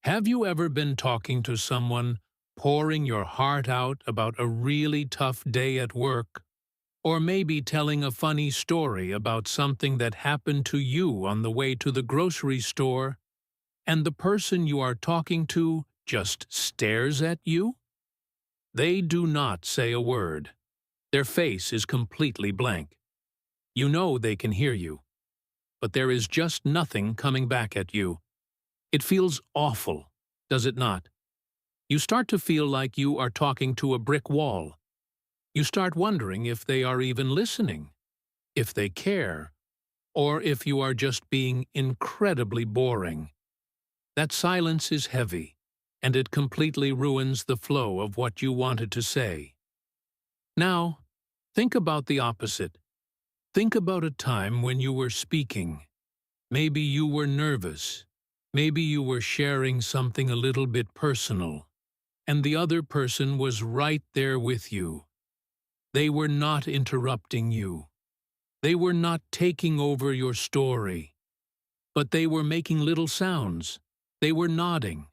Have you ever been talking to someone, pouring your heart out about a really tough day at work? Or maybe telling a funny story about something that happened to you on the way to the grocery store, and the person you are talking to just stares at you? They do not say a word. Their face is completely blank. You know they can hear you, but there is just nothing coming back at you. It feels awful, does it not? You start to feel like you are talking to a brick wall. You start wondering if they are even listening, if they care, or if you are just being incredibly boring. That silence is heavy, and it completely ruins the flow of what you wanted to say. Now, think about the opposite. Think about a time when you were speaking. Maybe you were nervous. Maybe you were sharing something a little bit personal, and the other person was right there with you. They were not interrupting you. They were not taking over your story. But they were making little sounds. They were nodding.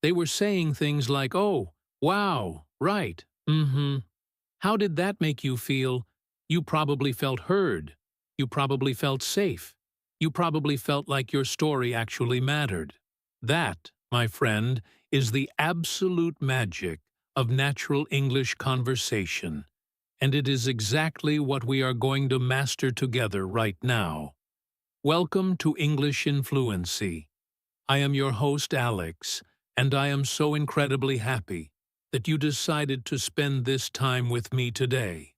They were saying things like, "Oh, wow, right, mm-hmm." How did that make you feel? You probably felt heard. You probably felt safe. You probably felt like your story actually mattered. That, my friend, is the absolute magic of natural English conversation. And it is exactly what we are going to master together right now. Welcome to English in Fluency. I am your host, Alex, and I am so incredibly happy that you decided to spend this time with me today.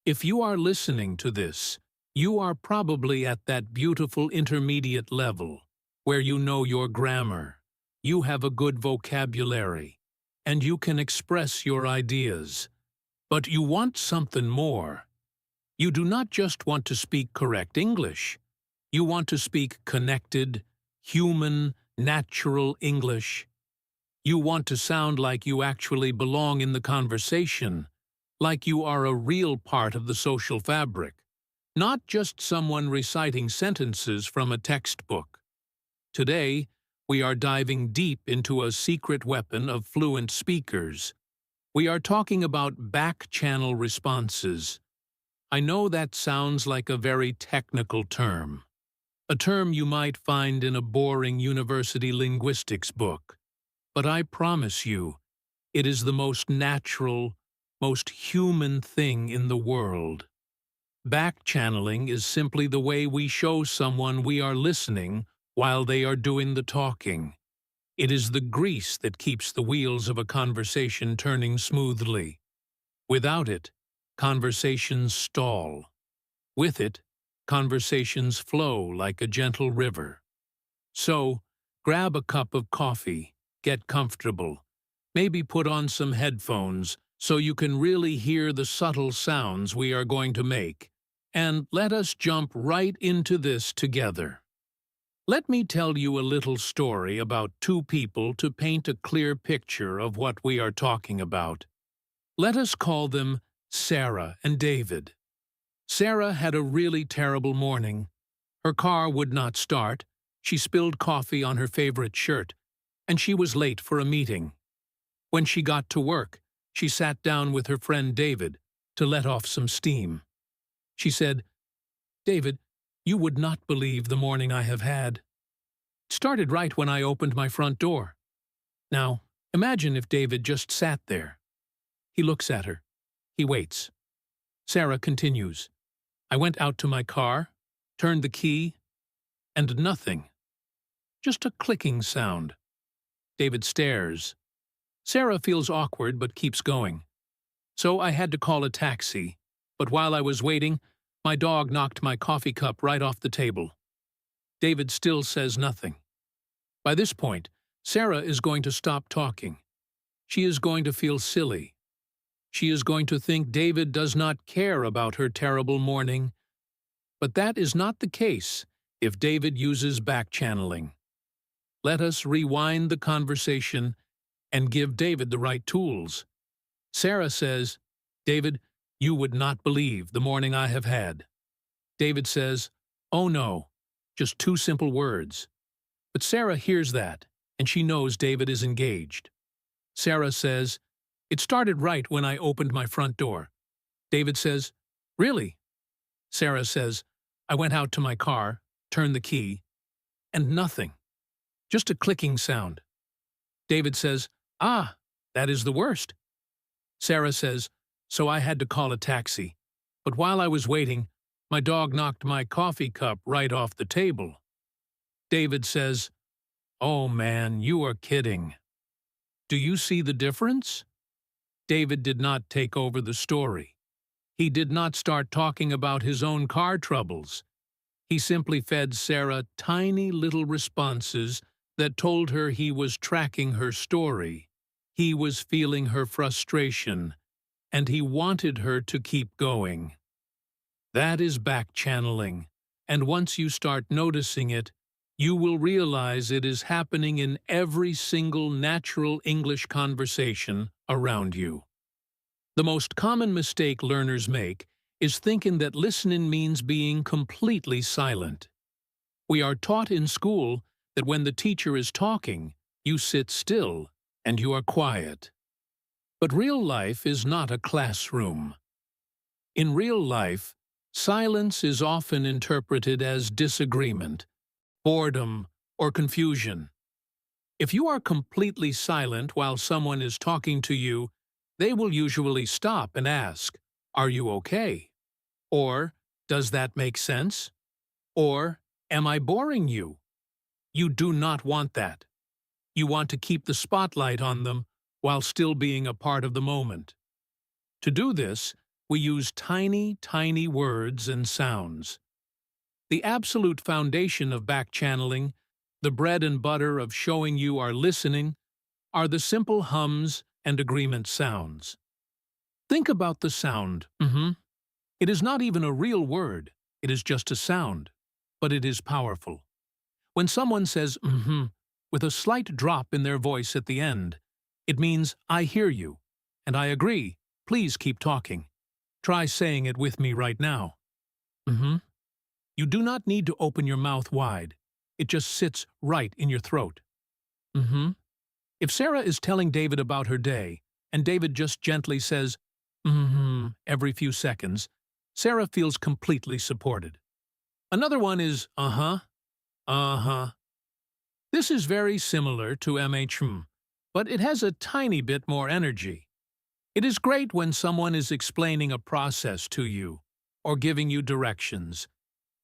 If you are listening to this, you are probably at that beautiful intermediate level where you know your grammar, you have a good vocabulary, and you can express your ideas. But you want something more. You do not just want to speak correct English. You want to speak connected, human, natural English. You want to sound like you actually belong in the conversation, like you are a real part of the social fabric, not just someone reciting sentences from a textbook. Today, we are diving deep into a secret weapon of fluent speakers. We are talking about back-channel responses. I know that sounds like a very technical term, a term you might find in a boring university linguistics book. But I promise you, it is the most natural, most human thing in the world. Back-channeling is simply the way we show someone we are listening while they are doing the talking. It is the grease that keeps the wheels of a conversation turning smoothly. Without it, conversations stall. With it, conversations flow like a gentle river. So, grab a cup of coffee, get comfortable, maybe put on some headphones so you can really hear the subtle sounds we are going to make, and let us jump right into this together. Let me tell you a little story about two people to paint a clear picture of what we are talking about. Let us call them Sarah and David. Sarah had a really terrible morning. Her car would not start, she spilled coffee on her favorite shirt, and she was late for a meeting. When she got to work, she sat down with her friend David to let off some steam. She said, "David, you would not believe the morning I have had. It started right when I opened my front door." Now, imagine if David just sat there. He looks at her. He waits. Sarah continues, "I went out to my car, turned the key, and nothing. Just a clicking sound." David stares. Sarah feels awkward but keeps going. "So I had to call a taxi, but while I was waiting, my dog knocked my coffee cup right off the table." David still says nothing. By this point, Sarah is going to stop talking. She is going to feel silly. She is going to think David does not care about her terrible morning. But that is not the case if David uses back-channeling. Let us rewind the conversation and give David the right tools. Sarah says, "David, you would not believe the morning I have had." David says, "Oh no," just two simple words. But Sarah hears that, and she knows David is engaged. Sarah says, "It started right when I opened my front door." David says, "Really?" Sarah says, "I went out to my car, turned the key, and nothing. Just a clicking sound." David says, "Ah, that is the worst." Sarah says, "So I had to call a taxi. But while I was waiting, my dog knocked my coffee cup right off the table." David says, "Oh man, you are kidding." Do you see the difference? David did not take over the story. He did not start talking about his own car troubles. He simply fed Sarah tiny little responses that told her he was tracking her story. He was feeling her frustration, and he wanted her to keep going. That is backchanneling, and once you start noticing it, you will realize it is happening in every single natural English conversation around you. The most common mistake learners make is thinking that listening means being completely silent. We are taught in school that when the teacher is talking, you sit still and you are quiet. But real life is not a classroom. In real life, silence is often interpreted as disagreement, boredom, or confusion. If you are completely silent while someone is talking to you, they will usually stop and ask, "Are you okay?" Or, "Does that make sense?" Or, "Am I boring you?" You do not want that. You want to keep the spotlight on them while still being a part of the moment. To do this, we use tiny, tiny words and sounds. The absolute foundation of backchanneling, the bread and butter of showing you are listening, are the simple hums and agreement sounds. Think about the sound, It is not even a real word, it is just a sound, but it is powerful. When someone says with a slight drop in their voice at the end, it means I hear you, and I agree, please keep talking. Try saying it with me right now. You do not need to open your mouth wide, it just sits right in your throat. If Sarah is telling David about her day, and David just gently says, every few seconds, Sarah feels completely supported. Another one is, This is very similar to but it has a tiny bit more energy. It is great when someone is explaining a process to you, or giving you directions.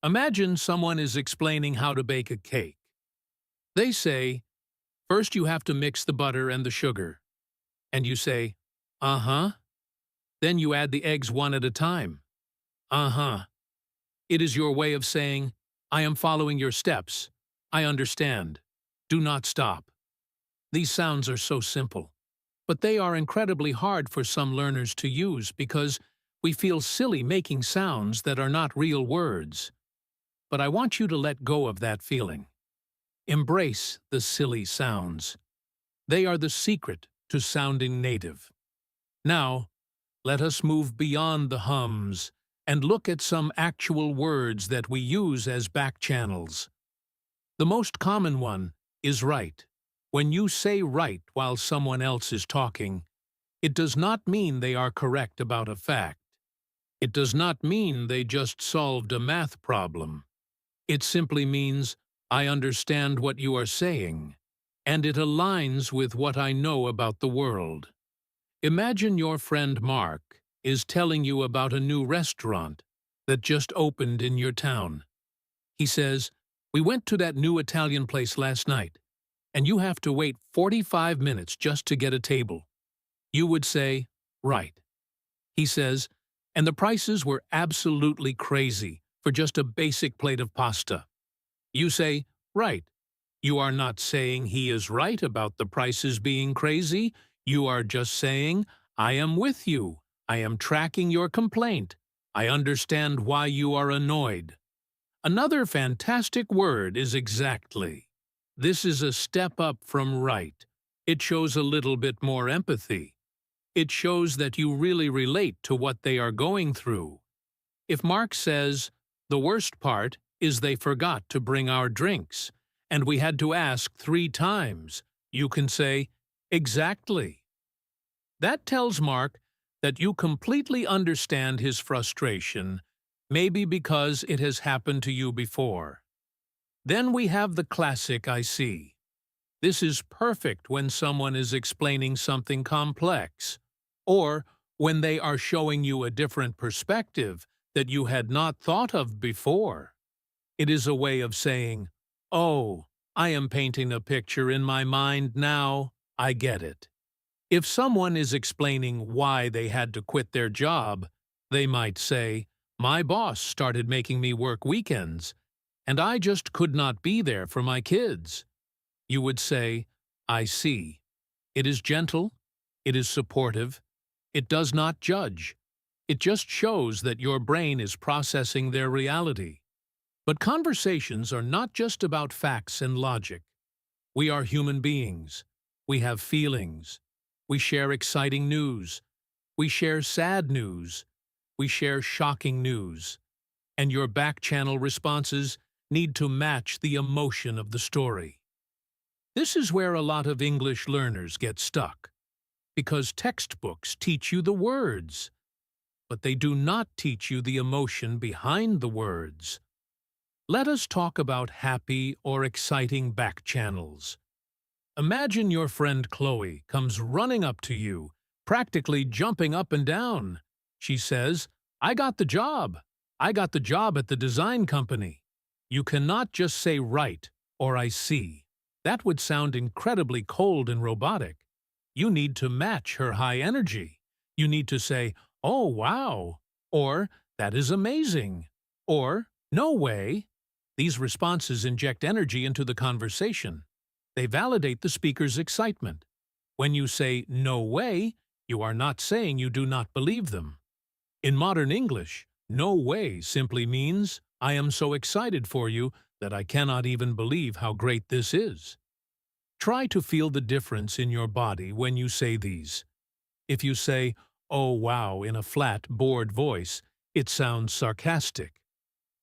Imagine someone is explaining how to bake a cake. They say, "First you have to mix the butter and the sugar." And you say, Then you add the eggs one at a time. It is your way of saying, "I am following your steps. I understand. Do not stop." These sounds are so simple, but they are incredibly hard for some learners to use because we feel silly making sounds that are not real words. But I want you to let go of that feeling. Embrace the silly sounds. They are the secret to sounding native. Now, let us move beyond the hums and look at some actual words that we use as backchannels. The most common one is right. When you say right while someone else is talking, it does not mean they are correct about a fact. It does not mean they just solved a math problem. It simply means, I understand what you are saying, and it aligns with what I know about the world. Imagine your friend Mark is telling you about a new restaurant that just opened in your town. He says, "We went to that new Italian place last night, and you have to wait 45 minutes just to get a table." You would say, "Right." He says, "And the prices were absolutely crazy for just a basic plate of pasta." You say, "Right." You are not saying he is right about the prices being crazy. You are just saying, "I am with you. I am tracking your complaint. I understand why you are annoyed." Another fantastic word is exactly. This is a step up from right. It shows a little bit more empathy. It shows that you really relate to what they are going through. If Mark says, "The worst part is they forgot to bring our drinks," and we had to ask 3 times, you can say, exactly. That tells Mark that you completely understand his frustration, maybe because it has happened to you before. Then we have the classic I see. This is perfect when someone is explaining something complex, or when they are showing you a different perspective that you had not thought of before. It is a way of saying, "Oh, I am painting a picture in my mind now, I get it." If someone is explaining why they had to quit their job, they might say, "My boss started making me work weekends, and I just could not be there for my kids." You would say, "I see." It is gentle, it is supportive, it does not judge. It just shows that your brain is processing their reality. But conversations are not just about facts and logic. We are human beings. We have feelings. We share exciting news. We share sad news. We share shocking news. And your back-channel responses need to match the emotion of the story. This is where a lot of English learners get stuck, because textbooks teach you the words, but they do not teach you the emotion behind the words. Let us talk about happy or exciting back channels. Imagine your friend Chloe comes running up to you, practically jumping up and down. She says, "I got the job. I got the job at the design company." You cannot just say "right" or "I see." That would sound incredibly cold and robotic. You need to match her high energy. You need to say, "Oh, wow," or "That is amazing," or "No way." These responses inject energy into the conversation. They validate the speaker's excitement. When you say "no way," you are not saying you do not believe them. In modern English, "no way" simply means, "I am so excited for you that I cannot even believe how great this is." Try to feel the difference in your body when you say these. If you say, "Oh wow," in a flat, bored voice, it sounds sarcastic.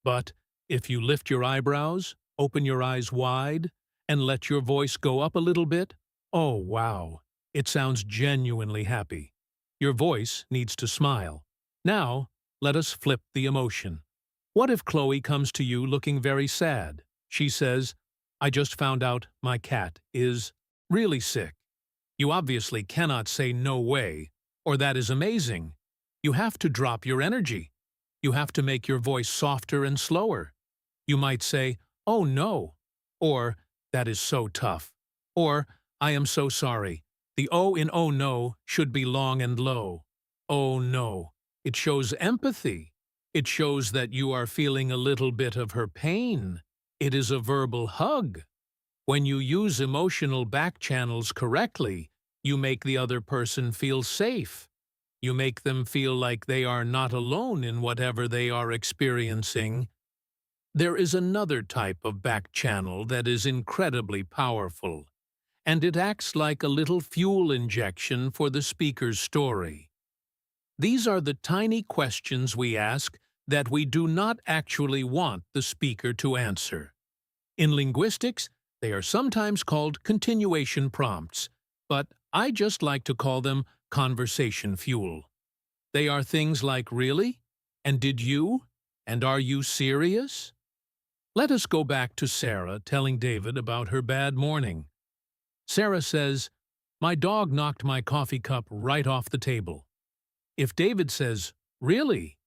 But if you lift your eyebrows, open your eyes wide, and let your voice go up a little bit, "Oh wow," it sounds genuinely happy. Your voice needs to smile. Now, let us flip the emotion. What if Chloe comes to you looking very sad? She says, "I just found out my cat is really sick." You obviously cannot say "no way," or "that is amazing." You have to drop your energy. You have to make your voice softer and slower. You might say, "Oh no," or "That is so tough," or "I am so sorry." The O in "oh no" should be long and low. "Oh no." It shows empathy. It shows that you are feeling a little bit of her pain. It is a verbal hug. When you use emotional back channels correctly, you make the other person feel safe. You make them feel like they are not alone in whatever they are experiencing. There is another type of back channel that is incredibly powerful, and it acts like a little fuel injection for the speaker's story. These are the tiny questions we ask that we do not actually want the speaker to answer. In linguistics, they are sometimes called continuation prompts, but I just like to call them conversation fuel. They are things like "really?" and "did you?" and "are you serious?" Let us go back to Sarah telling David about her bad morning. Sarah says, "My dog knocked my coffee cup right off the table." If David says, "Really?"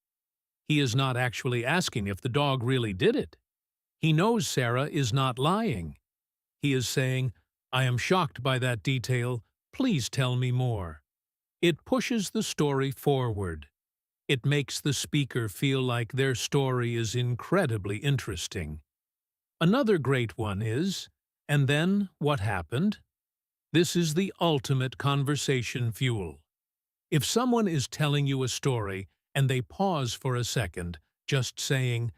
he is not actually asking if the dog really did it. He knows Sarah is not lying. He is saying, "I am shocked by that detail. Please tell me more." It pushes the story forward. It makes the speaker feel like their story is incredibly interesting. Another great one is, "And then what happened?" This is the ultimate conversation fuel. If someone is telling you a story and they pause for a second, just saying,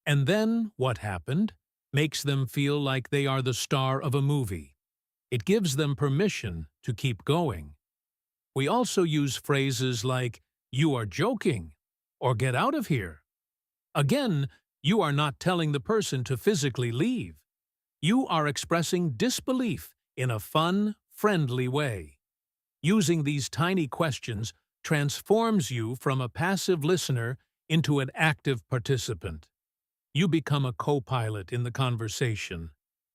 "And then what happened?" makes them feel like they are the star of a movie. It gives them permission to keep going. We also use phrases like, "You are joking," or "Get out of here." Again, you are not telling the person to physically leave. You are expressing disbelief in a fun, friendly way. Using these tiny questions transforms you from a passive listener into an active participant. You become a co-pilot in the conversation,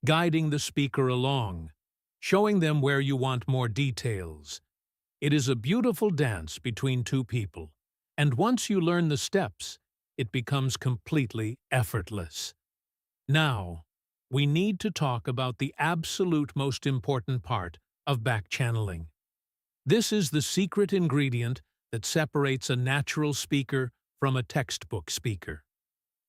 guiding the speaker along, showing them where you want more details. It is a beautiful dance between two people, and once you learn the steps, it becomes completely effortless. Now, we need to talk about the absolute most important part of backchanneling. This is the secret ingredient that separates a natural speaker from a textbook speaker.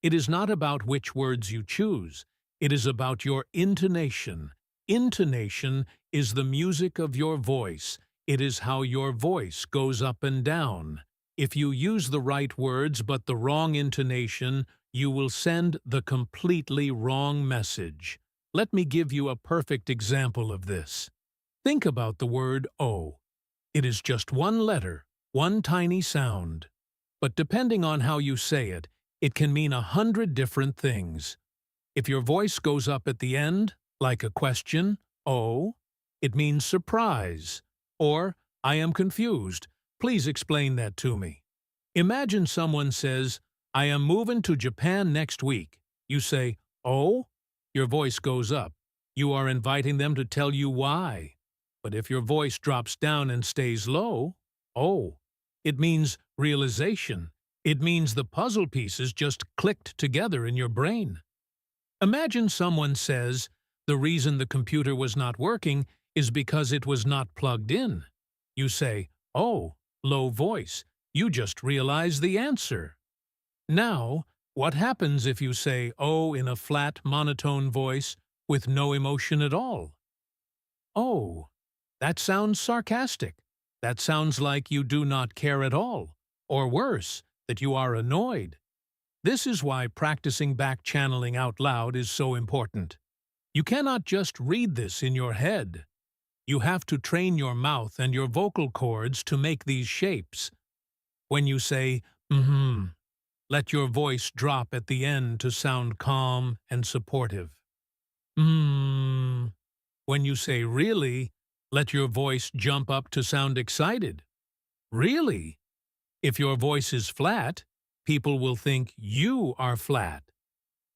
It is not about which words you choose, it is about your intonation. Intonation is the music of your voice. It is how your voice goes up and down. If you use the right words but the wrong intonation, you will send the completely wrong message. Let me give you a perfect example of this. Think about the word O. It is just one letter, one tiny sound. But depending on how you say it, it can mean 100 different things. If your voice goes up at the end, like a question, oh, it means surprise. Or, I am confused. Please explain that to me. Imagine someone says, I am moving to Japan next week. You say, oh? Your voice goes up. You are inviting them to tell you why. But if your voice drops down and stays low, oh, it means realization. It means the puzzle pieces just clicked together in your brain. Imagine someone says, the reason the computer was not working is because it was not plugged in. You say, oh, low voice, you just realized the answer. Now, what happens if you say oh in a flat, monotone voice with no emotion at all? Oh, that sounds sarcastic. That sounds like you do not care at all. Or worse, that you are annoyed. This is why practicing backchanneling out loud is so important. You cannot just read this in your head. You have to train your mouth and your vocal cords to make these shapes. When you say, let your voice drop at the end to sound calm and supportive. When you say really, let your voice jump up to sound excited. Really? If your voice is flat, people will think you are flat.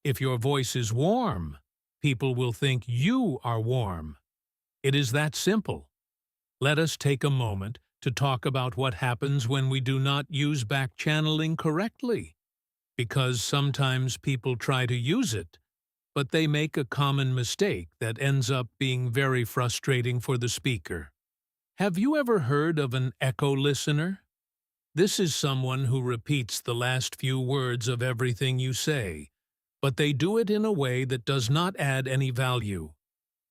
If your voice is warm, people will think you are warm. It is that simple. Let us take a moment to talk about what happens when we do not use backchanneling correctly. Because sometimes people try to use it, but they make a common mistake that ends up being very frustrating for the speaker. Have you ever heard of an echo listener? This is someone who repeats the last few words of everything you say, but they do it in a way that does not add any value.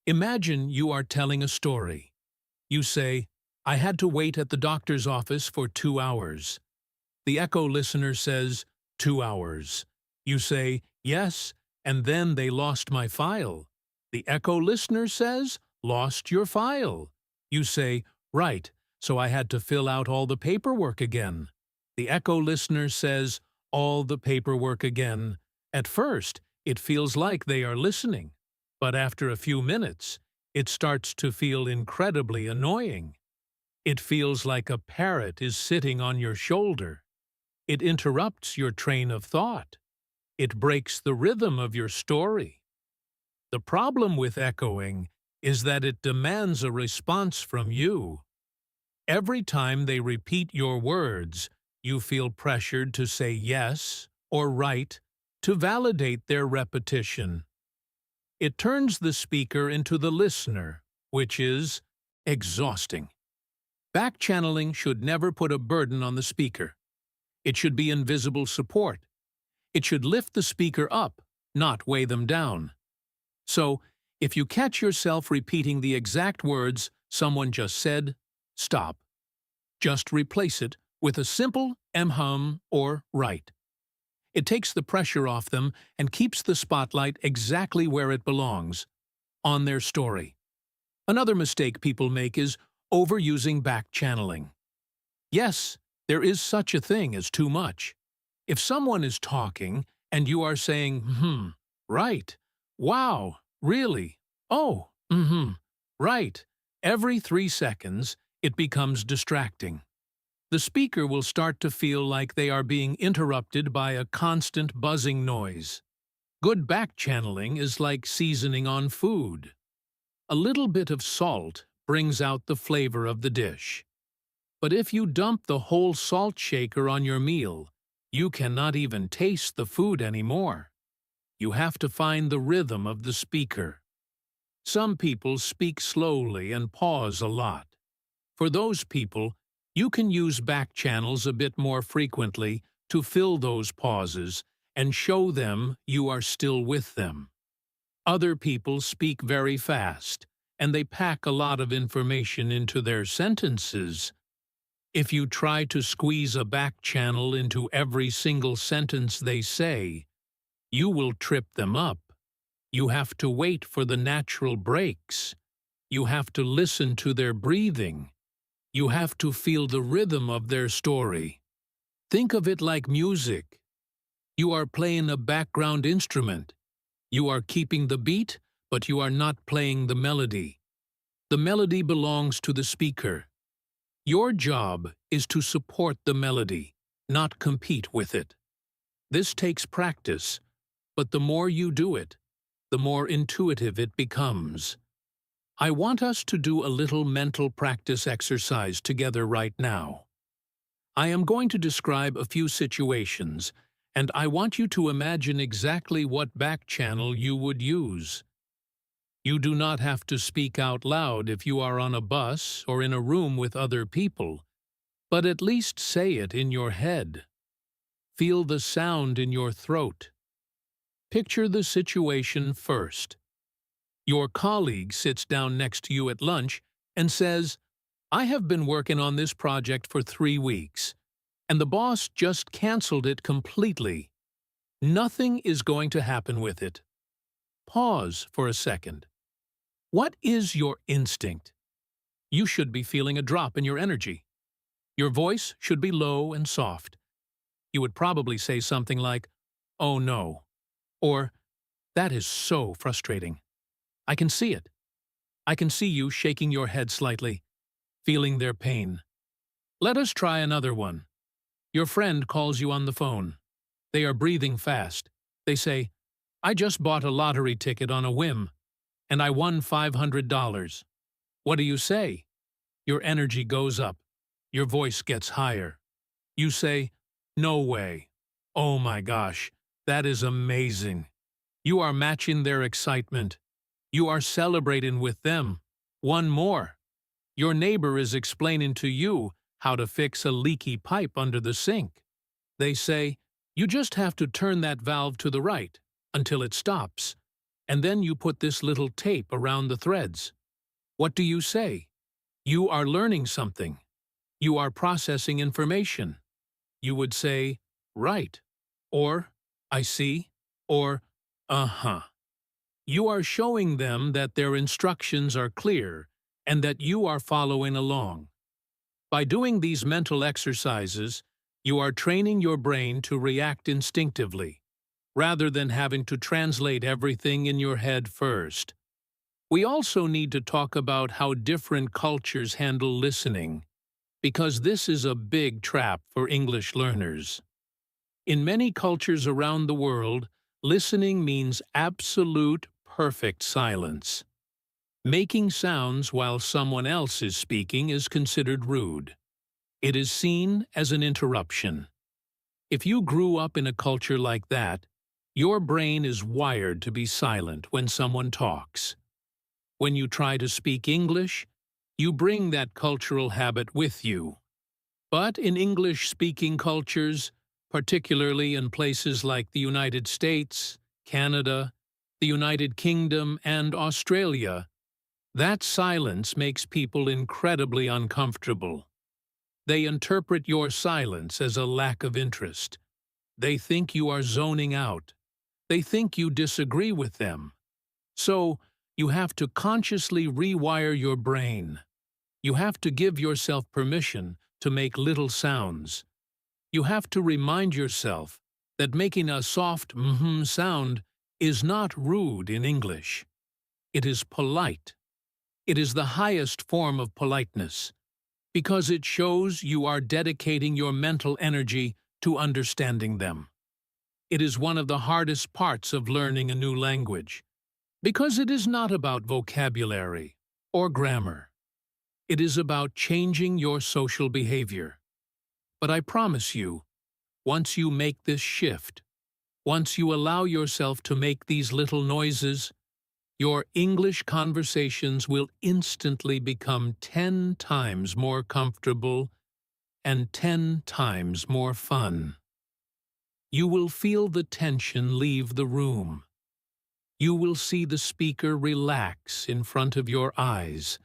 Imagine you are telling a story. You say, I had to wait at the doctor's office for 2 hours. The echo listener says, 2 hours. You say, yes, and then they lost my file. The echo listener says, lost your file. You say, right, so I had to fill out all the paperwork again. The echo listener says, all the paperwork again. At first, it feels like they are listening, but after a few minutes, it starts to feel incredibly annoying. It feels like a parrot is sitting on your shoulder. It interrupts your train of thought. It breaks the rhythm of your story. The problem with echoing is that it demands a response from you. Every time they repeat your words, you feel pressured to say yes or right to validate their repetition. It turns the speaker into the listener, which is exhausting. Backchanneling should never put a burden on the speaker. It should be invisible support. It should lift the speaker up, not weigh them down. So, if you catch yourself repeating the exact words someone just said, stop. Just replace it with a simple or right. It takes the pressure off them and keeps the spotlight exactly where it belongs, on their story. Another mistake people make is overusing backchanneling. Yes, there is such a thing as too much. If someone is talking and you are saying, right, wow, Really? Oh, right. Every 3 seconds, it becomes distracting. The speaker will start to feel like they are being interrupted by a constant buzzing noise. Good backchanneling is like seasoning on food. A little bit of salt brings out the flavor of the dish. But if you dump the whole salt shaker on your meal, you cannot even taste the food anymore. You have to find the rhythm of the speaker. Some people speak slowly and pause a lot. For those people, you can use back channels a bit more frequently to fill those pauses and show them you are still with them. Other people speak very fast, and they pack a lot of information into their sentences. If you try to squeeze a back channel into every single sentence they say, you will trip them up. You have to wait for the natural breaks. You have to listen to their breathing. You have to feel the rhythm of their story. Think of it like music. You are playing a background instrument. You are keeping the beat, but you are not playing the melody. The melody belongs to the speaker. Your job is to support the melody, not compete with it. This takes practice, but the more you do it, the more intuitive it becomes. I want us to do a little mental practice exercise together right now. I am going to describe a few situations, and I want you to imagine exactly what back channel you would use. You do not have to speak out loud if you are on a bus or in a room with other people, but at least say it in your head. Feel the sound in your throat. Picture the situation first. Your colleague sits down next to you at lunch and says, "I have been working on this project for 3 weeks, and the boss just canceled it completely. Nothing is going to happen with it." Pause for a second. What is your instinct? You should be feeling a drop in your energy. Your voice should be low and soft. You would probably say something like, "Oh no," or "That is so frustrating. I can see it." I can see you shaking your head slightly, feeling their pain. Let us try another one. Your friend calls you on the phone. They are breathing fast. They say, "I just bought a lottery ticket on a whim, and I won $500. What do you say? Your energy goes up. Your voice gets higher. You say, "No way. Oh my gosh, that is amazing." You are matching their excitement. You are celebrating with them. One more. Your neighbor is explaining to you how to fix a leaky pipe under the sink. They say, "You just have to turn that valve to the right until it stops, and then you put this little tape around the threads." What do you say? You are learning something. You are processing information. You would say, "Right," or "I see," or "Uh-huh." You are showing them that their instructions are clear and that you are following along. By doing these mental exercises, you are training your brain to react instinctively, rather than having to translate everything in your head first. We also need to talk about how different cultures handle listening, because this is a big trap for English learners. In many cultures around the world, listening means absolute, perfect silence. Making sounds while someone else is speaking is considered rude. It is seen as an interruption. If you grew up in a culture like that, your brain is wired to be silent when someone talks. When you try to speak English, you bring that cultural habit with you. But in English-speaking cultures, particularly in places like the United States, Canada, the United Kingdom, and Australia, that silence makes people incredibly uncomfortable. They interpret your silence as a lack of interest. They think you are zoning out. They think you disagree with them. So, you have to consciously rewire your brain. You have to give yourself permission to make little sounds. You have to remind yourself that making a soft sound is not rude in English. It is polite. It is the highest form of politeness, because it shows you are dedicating your mental energy to understanding them. It is one of the hardest parts of learning a new language, because it is not about vocabulary or grammar. It is about changing your social behavior. But I promise you, once you make this shift, once you allow yourself to make these little noises, your English conversations will instantly become 10 times more comfortable and 10 times more fun. You will feel the tension leave the room. You will see the speaker relax in front of your eyes.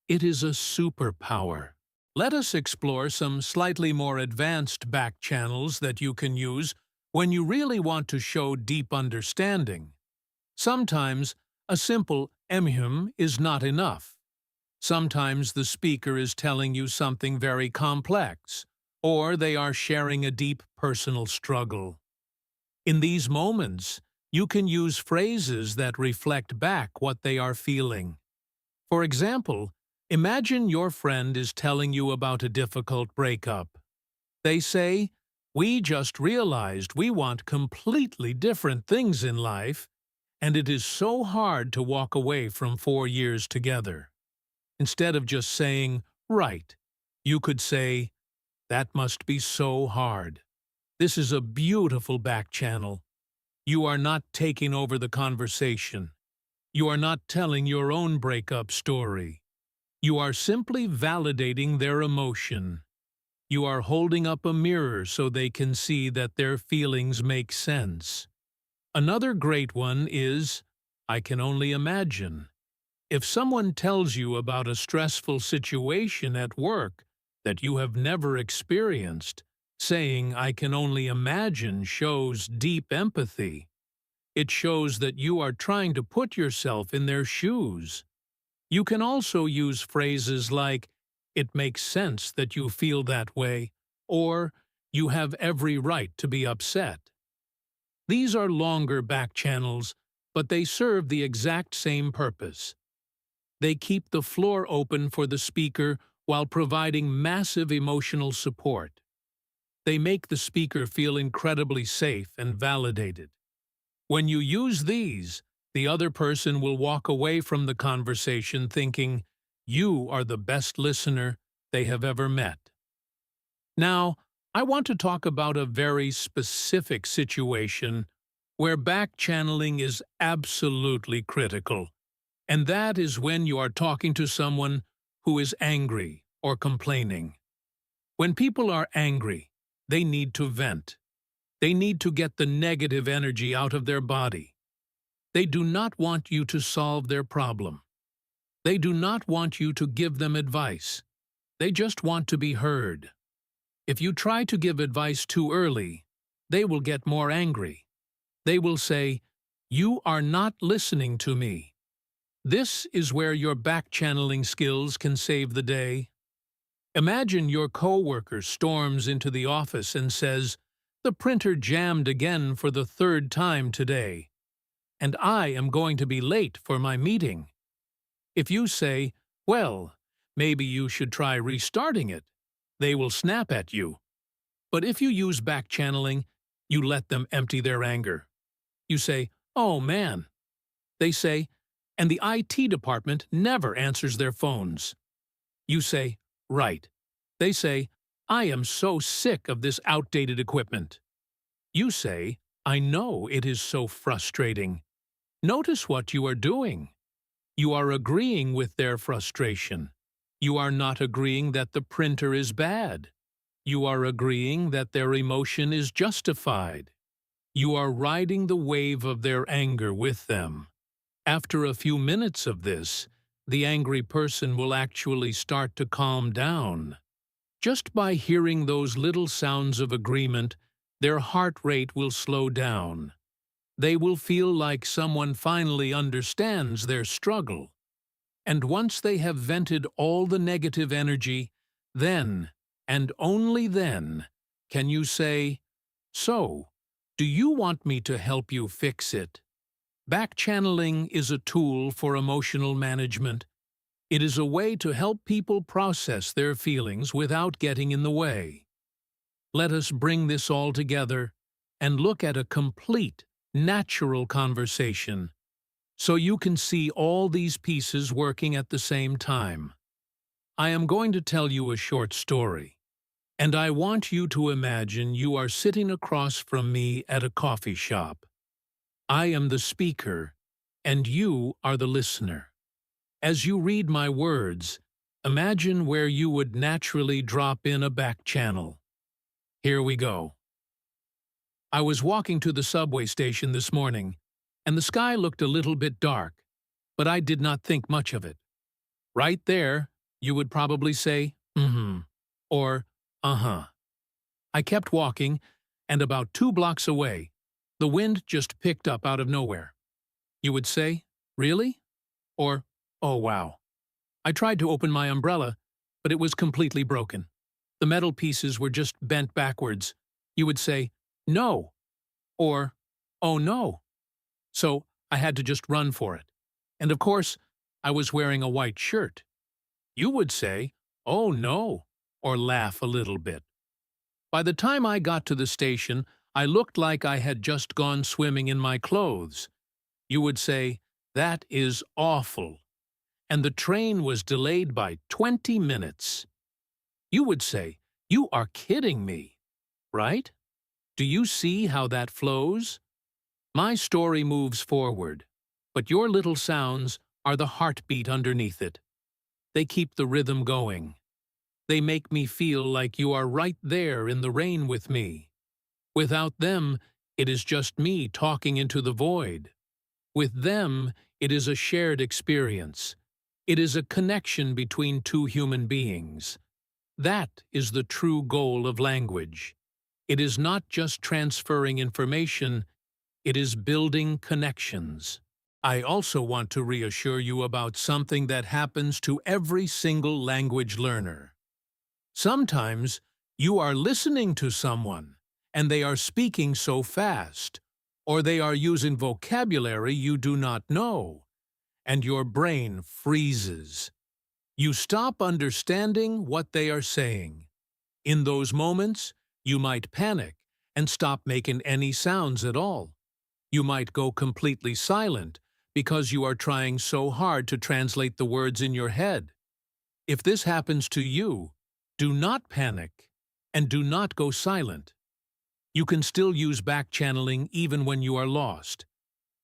It is a superpower. Let us explore some slightly more advanced back channels that you can use when you really want to show deep understanding. Sometimes a simple is not enough. Sometimes the speaker is telling you something very complex, or they are sharing a deep personal struggle. In these moments, you can use phrases that reflect back what they are feeling. For example, imagine your friend is telling you about a difficult breakup. They say, "We just realized we want completely different things in life, and it is so hard to walk away from 4 years together." Instead of just saying, "Right," you could say, "That must be so hard." This is a beautiful back channel. You are not taking over the conversation. You are not telling your own breakup story. You are simply validating their emotion. You are holding up a mirror so they can see that their feelings make sense. Another great one is, "I can only imagine." If someone tells you about a stressful situation at work that you have never experienced, saying "I can only imagine" shows deep empathy. It shows that you are trying to put yourself in their shoes. You can also use phrases like, "It makes sense that you feel that way," or "You have every right to be upset." These are longer back channels, but they serve the exact same purpose. They keep the floor open for the speaker while providing massive emotional support. They make the speaker feel incredibly safe and validated. When you use these, the other person will walk away from the conversation thinking, "You are the best listener they have ever met." Now, I want to talk about a very specific situation where back-channeling is absolutely critical, and that is when you are talking to someone who is angry or complaining. When people are angry, they need to vent. They need to get the negative energy out of their body. They do not want you to solve their problem. They do not want you to give them advice. They just want to be heard. If you try to give advice too early, they will get more angry. They will say, "You are not listening to me." This is where your back-channeling skills can save the day. Imagine your coworker storms into the office and says, "The printer jammed again for the 3rd time today, and I am going to be late for my meeting." If you say, "Well, maybe you should try restarting it," they will snap at you. But if you use back-channeling, you let them empty their anger. You say, "Oh man." They say, "And the IT department never answers their phones." You say, "Right." They say, "I am so sick of this outdated equipment." You say, "I know it is so frustrating." Notice what you are doing. You are agreeing with their frustration. You are not agreeing that the printer is bad. You are agreeing that their emotion is justified. You are riding the wave of their anger with them. After a few minutes of this, the angry person will actually start to calm down. Just by hearing those little sounds of agreement, their heart rate will slow down. They will feel like someone finally understands their struggle. And once they have vented all the negative energy, then, and only then, can you say, "So, do you want me to help you fix it?" Backchanneling is a tool for emotional management. It is a way to help people process their feelings without getting in the way. Let us bring this all together and look at a complete, natural conversation so you can see all these pieces working at the same time. I am going to tell you a short story, and I want you to imagine you are sitting across from me at a coffee shop. I am the speaker, and you are the listener. As you read my words, imagine where you would naturally drop in a back channel. Here we go. I was walking to the subway station this morning, and the sky looked a little bit dark, but I did not think much of it. Right there, you would probably say, mm-hmm, or uh-huh. I kept walking, and about 2 blocks away, the wind just picked up out of nowhere. You would say, really? Or, oh wow. I tried to open my umbrella, but it was completely broken. The metal pieces were just bent backwards. You would say, no, or, oh no. So I had to just run for it. And of course, I was wearing a white shirt. You would say, oh no, or laugh a little bit. By the time I got to the station, I looked like I had just gone swimming in my clothes. You would say, that is awful. And the train was delayed by 20 minutes. You would say, you are kidding me, right? Do you see how that flows? My story moves forward, but your little sounds are the heartbeat underneath it. They keep the rhythm going. They make me feel like you are right there in the rain with me. Without them, it is just me talking into the void. With them, it is a shared experience. It is a connection between two human beings. That is the true goal of language. It is not just transferring information, it is building connections. I also want to reassure you about something that happens to every single language learner. Sometimes you are listening to someone, and they are speaking so fast, or they are using vocabulary you do not know, and your brain freezes. You stop understanding what they are saying. In those moments, you might panic and stop making any sounds at all. You might go completely silent because you are trying so hard to translate the words in your head. If this happens to you, do not panic and do not go silent. You can still use backchanneling even when you are lost.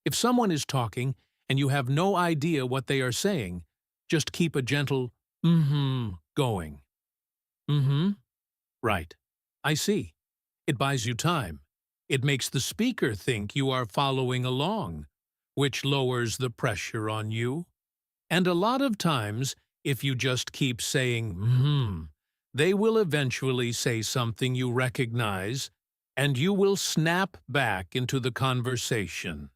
If someone is talking and you have no idea what they are saying, just keep a gentle mm-hmm going. Mm-hmm. Right. I see. It buys you time. It makes the speaker think you are following along, which lowers the pressure on you. And a lot of times, if you just keep saying they will eventually say something you recognize, and you will snap back into the conversation.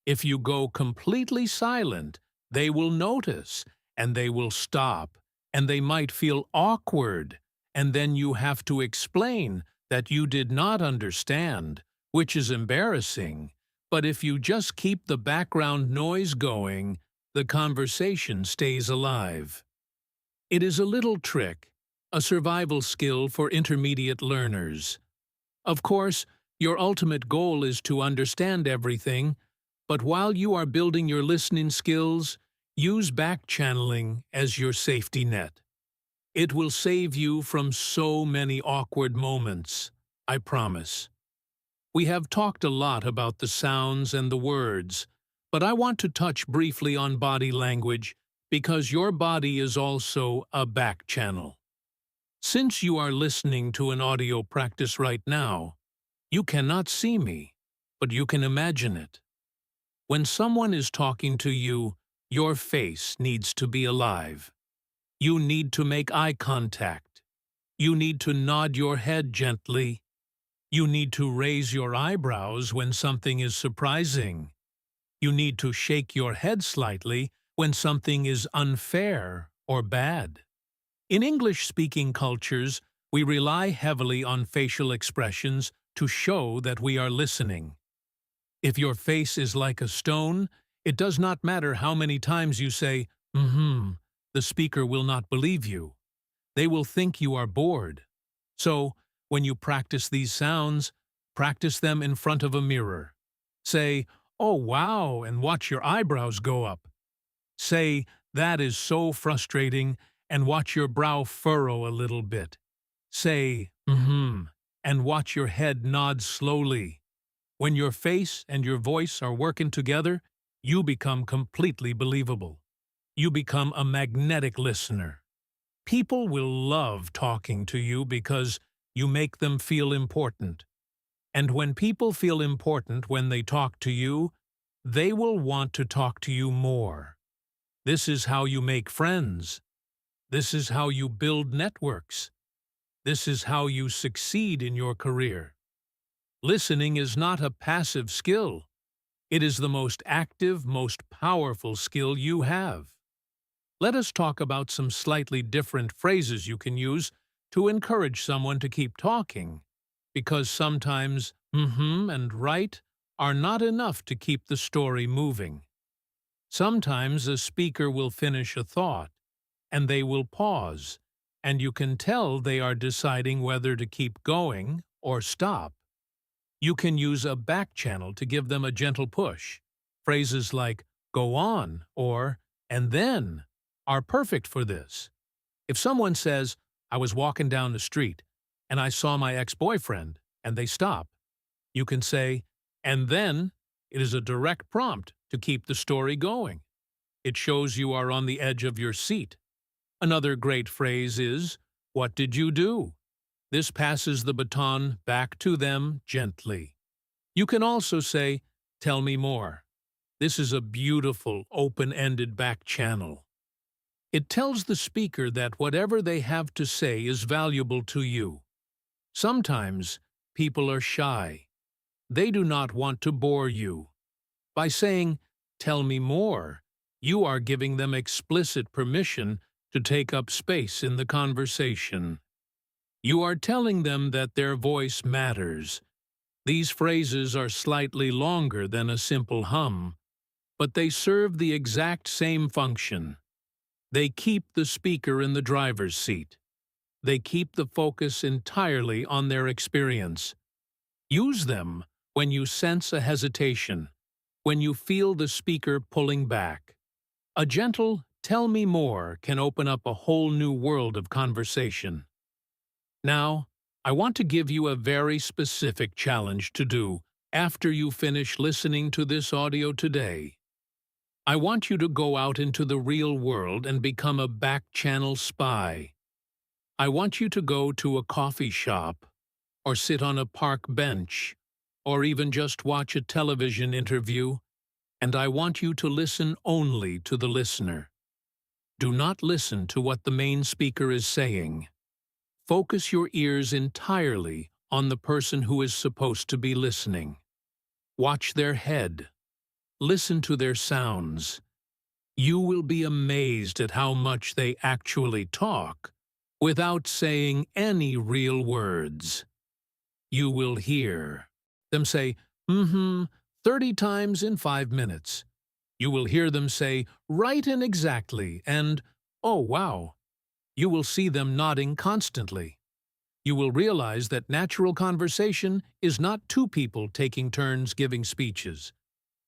If you go completely silent, they will notice, and they will stop, and they might feel awkward, and then you have to explain that you did not understand, which is embarrassing. But if you just keep the background noise going, the conversation stays alive. It is a little trick, a survival skill for intermediate learners. Of course, your ultimate goal is to understand everything, but while you are building your listening skills, use backchanneling as your safety net. It will save you from so many awkward moments, I promise. We have talked a lot about the sounds and the words, but I want to touch briefly on body language because your body is also a backchannel. Since you are listening to an audio practice right now, you cannot see me, but you can imagine it. When someone is talking to you, your face needs to be alive. You need to make eye contact. You need to nod your head gently. You need to raise your eyebrows when something is surprising. You need to shake your head slightly when something is unfair or bad. In English-speaking cultures, we rely heavily on facial expressions to show that we are listening. If your face is like a stone, it does not matter how many times you say, mm-hmm, the speaker will not believe you. They will think you are bored. So, when you practice these sounds, practice them in front of a mirror. Say, oh wow, and watch your eyebrows go up. Say, that is so frustrating, and watch your brow furrow a little bit. Say, and watch your head nod slowly. When your face and your voice are working together, you become completely believable. You become a magnetic listener. People will love talking to you because you make them feel important. And when people feel important when they talk to you, they will want to talk to you more. This is how you make friends. This is how you build networks. This is how you succeed in your career. Listening is not a passive skill. It is the most active, most powerful skill you have. Let us talk about some slightly different phrases you can use to encourage someone to keep talking, because sometimes and right are not enough to keep the story moving. Sometimes a speaker will finish a thought, and they will pause, and you can tell they are deciding whether to keep going or stop. You can use a back channel to give them a gentle push. Phrases like, go on, or, and then, are perfect for this. If someone says, I was walking down the street, and I saw my ex-boyfriend, and they stop, you can say, and then, it is a direct prompt to keep the story going. It shows you are on the edge of your seat. Another great phrase is, what did you do? This passes the baton back to them gently. You can also say, tell me more. This is a beautiful, open-ended back channel. It tells the speaker that whatever they have to say is valuable to you. Sometimes people are shy. They do not want to bore you. By saying, tell me more, you are giving them explicit permission to take up space in the conversation. You are telling them that their voice matters. These phrases are slightly longer than a simple hum, but they serve the exact same function. They keep the speaker in the driver's seat. They keep the focus entirely on their experience. Use them when you sense a hesitation, when you feel the speaker pulling back. A gentle, tell me more can open up a whole new world of conversation. Now, I want to give you a very specific challenge to do after you finish listening to this audio today. I want you to go out into the real world and become a back-channel spy. I want you to go to a coffee shop, or sit on a park bench, or even just watch a television interview, and I want you to listen only to the listener. Do not listen to what the main speaker is saying. Focus your ears entirely on the person who is supposed to be listening. Watch their head. Listen to their sounds. You will be amazed at how much they actually talk without saying any real words. You will hear them say, 30 times in 5 minutes. You will hear them say, right and exactly, and, oh wow. You will see them nodding constantly. You will realize that natural conversation is not two people taking turns giving speeches.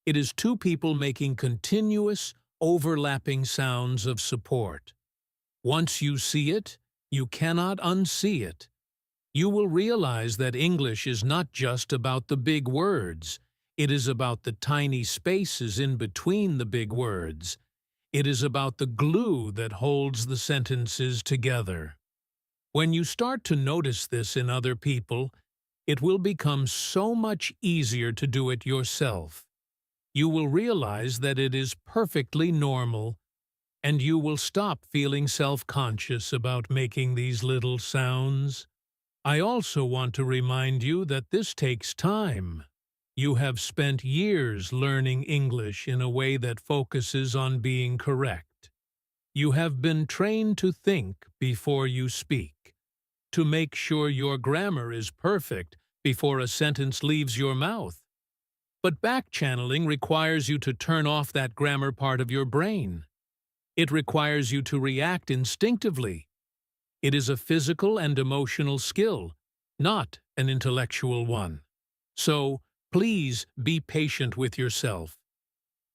It is two people making continuous, overlapping sounds of support. Once you see it, you cannot unsee it. You will realize that English is not just about the big words. It is about the tiny spaces in between the big words. It is about the glue that holds the sentences together. When you start to notice this in other people, it will become so much easier to do it yourself. You will realize that it is perfectly normal, and you will stop feeling self-conscious about making these little sounds. I also want to remind you that this takes time. You have spent years learning English in a way that focuses on being correct. You have been trained to think before you speak, to make sure your grammar is perfect before a sentence leaves your mouth. But backchanneling requires you to turn off that grammar part of your brain. It requires you to react instinctively. It is a physical and emotional skill, not an intellectual one. So, please be patient with yourself.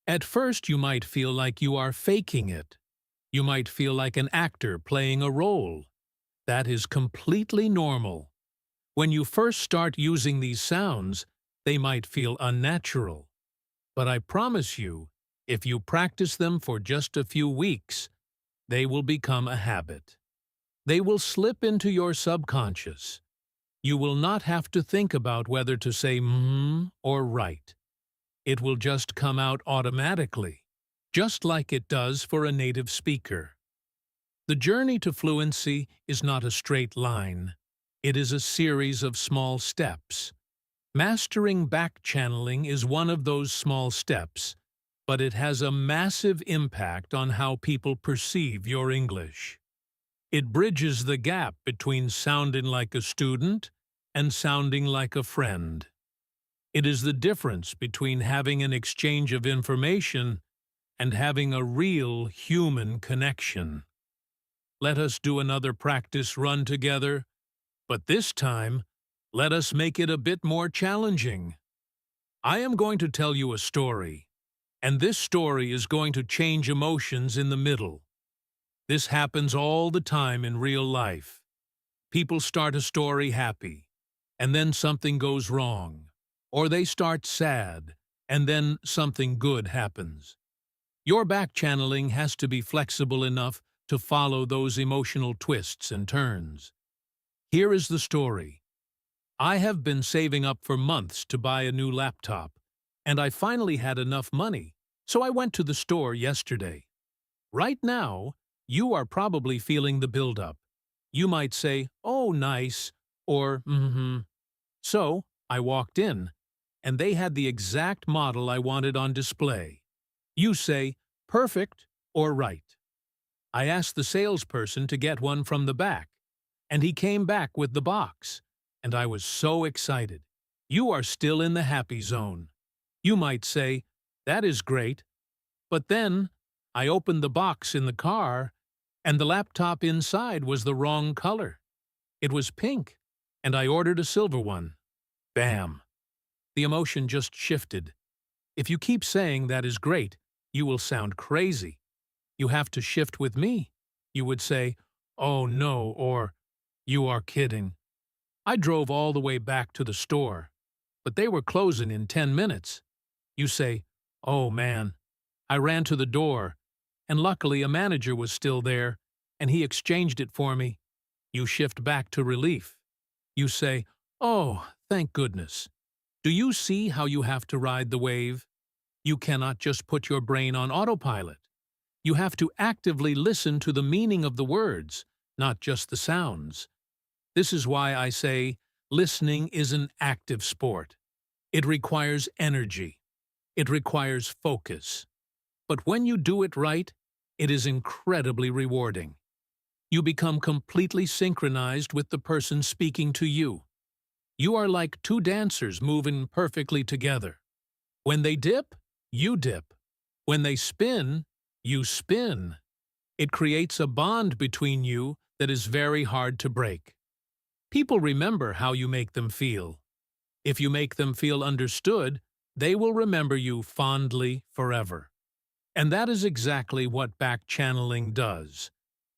At first, you might feel like you are faking it. You might feel like an actor playing a role. That is completely normal. When you first start using these sounds, they might feel unnatural. But I promise you, if you practice them for just a few weeks, they will become a habit. They will slip into your subconscious. You will not have to think about whether to say or right. It will just come out automatically, just like it does for a native speaker. The journey to fluency is not a straight line. It is a series of small steps. Mastering backchanneling is one of those small steps, but it has a massive impact on how people perceive your English. It bridges the gap between sounding like a student and sounding like a friend. It is the difference between having an exchange of information and having a real human connection. Let us do another practice run together, but this time, let us make it a bit more challenging. I am going to tell you a story, and this story is going to change emotions in the middle. This happens all the time in real life. People start a story happy, and then something goes wrong. Or they start sad, and then something good happens. Your backchanneling has to be flexible enough to follow those emotional twists and turns. Here is the story. I have been saving up for months to buy a new laptop, and I finally had enough money, so I went to the store yesterday. Right now, you are probably feeling the buildup. You might say, "Oh, nice," or So, I walked in, and they had the exact model I wanted on display. You say, "Perfect," or "Right." I asked the salesperson to get one from the back, and he came back with the box, and I was so excited. You are still in the happy zone. You might say, "That is great," but then I opened the box in the car, and the laptop inside was the wrong color. It was pink, and I ordered a silver one. Bam! The emotion just shifted. If you keep saying that is great, you will sound crazy. You have to shift with me. You would say, "Oh no," or "You are kidding." I drove all the way back to the store, but they were closing in 10 minutes. You say, "Oh man." I ran to the door, and luckily a manager was still there, and he exchanged it for me. You shift back to relief. You say, "Oh, thank goodness." Do you see how you have to ride the wave? You cannot just put your brain on autopilot. You have to actively listen to the meaning of the words, not just the sounds. This is why I say listening is an active sport. It requires energy. It requires focus. But when you do it right, it is incredibly rewarding. You become completely synchronized with the person speaking to you. You are like two dancers moving perfectly together. When they dip, you dip. When they spin, you spin. It creates a bond between you that is very hard to break. People remember how you make them feel. If you make them feel understood, they will remember you fondly forever. And that is exactly what backchanneling does.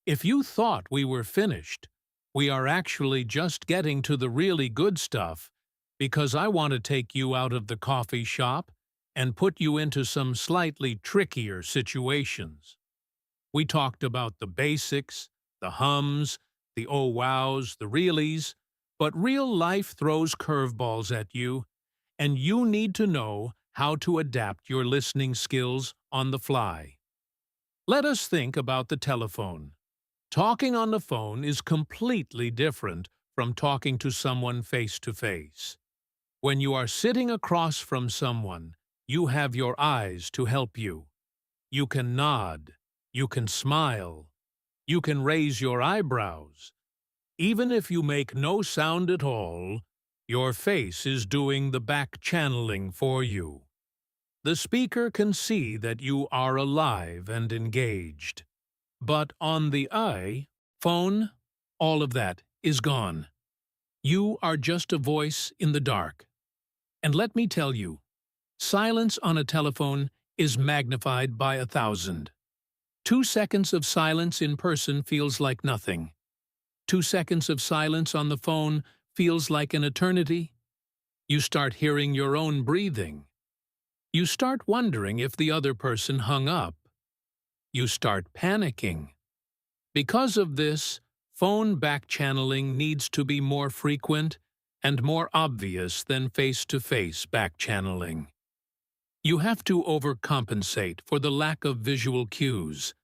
If you thought we were finished, we are actually just getting to the really good stuff, because I want to take you out of the coffee shop and put you into some slightly trickier situations. We talked about the basics, the hums, the oh wows, the reallys, but real life throws curveballs at you, and you need to know how to adapt your listening skills on the fly. Let us think about the telephone. Talking on the phone is completely different from talking to someone face to face. When you are sitting across from someone, you have your eyes to help you. You can nod. You can smile. You can raise your eyebrows. Even if you make no sound at all, Your face is doing the back-channeling for you. The speaker can see that you are alive and engaged. But on the phone, all of that is gone. You are just a voice in the dark. And let me tell you, silence on a telephone is magnified by 1,000. 2 seconds of silence in person feels like nothing. 2 seconds of silence on the phone feels like an eternity. You start hearing your own breathing. You start wondering if the other person hung up. You start panicking. Because of this, phone back-channeling needs to be more frequent and more obvious than face-to-face back-channeling. You have to overcompensate for the lack of visual cues.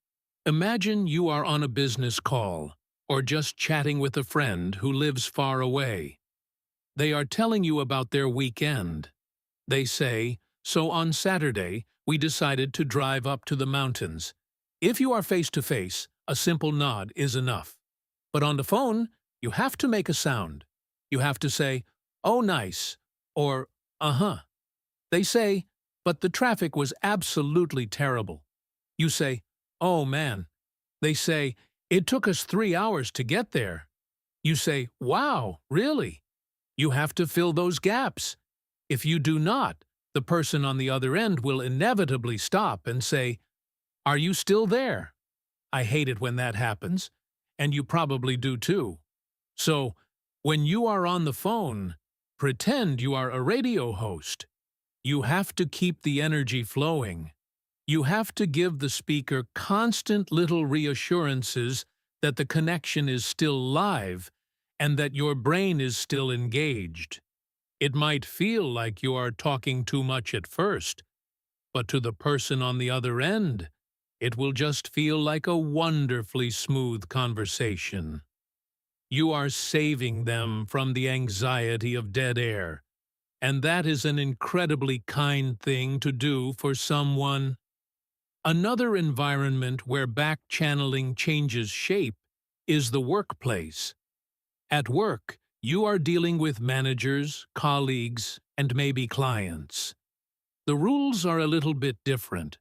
Imagine you are on a business call or just chatting with a friend who lives far away. They are telling you about their weekend. They say, "So on Saturday, we decided to drive up to the mountains." If you are face-to-face, a simple nod is enough. But on the phone, you have to make a sound. You have to say, "Oh, nice," or "uh-huh." They say, "But the traffic was absolutely terrible." You say, "Oh, man." They say, "It took us 3 hours to get there." You say, "Wow, really?" You have to fill those gaps. If you do not, the person on the other end will inevitably stop and say, "Are you still there?" I hate it when that happens, and you probably do too. So, when you are on the phone, pretend you are a radio host. You have to keep the energy flowing. You have to give the speaker constant little reassurances that the connection is still live and that your brain is still engaged. It might feel like you are talking too much at first, but to the person on the other end, it will just feel like a wonderfully smooth conversation. You are saving them from the anxiety of dead air, and that is an incredibly kind thing to do for someone. Another environment where back-channeling changes shape is the workplace. At work, you are dealing with managers, colleagues, and maybe clients. The rules are a little bit different.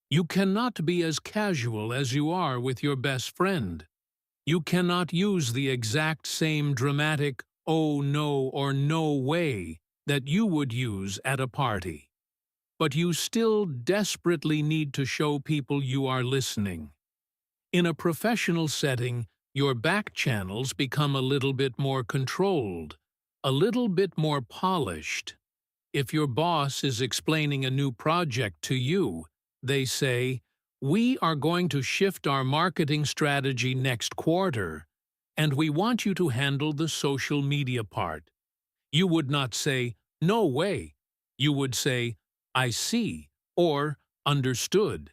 You cannot be as casual as you are with your best friend. You cannot use the exact same dramatic "oh no" or "no way" that you would use at a party. But you still desperately need to show people you are listening. In a professional setting, your back channels become a little bit more controlled, a little bit more polished. If your boss is explaining a new project to you, they say, "We are going to shift our marketing strategy next quarter, and we want you to handle the social media part." You would not say, "No way." You would say, "I see," or "understood."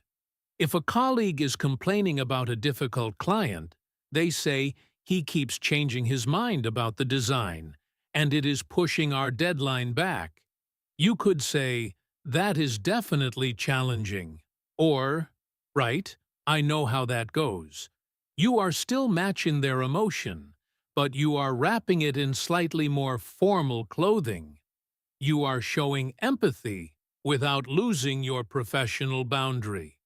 If a colleague is complaining about a difficult client, they say, "He keeps changing his mind about the design, and it is pushing our deadline back." You could say, "That is definitely challenging," or, "Right, I know how that goes." You are still matching their emotion, but you are wrapping it in slightly more formal clothing. You are showing empathy without losing your professional boundary.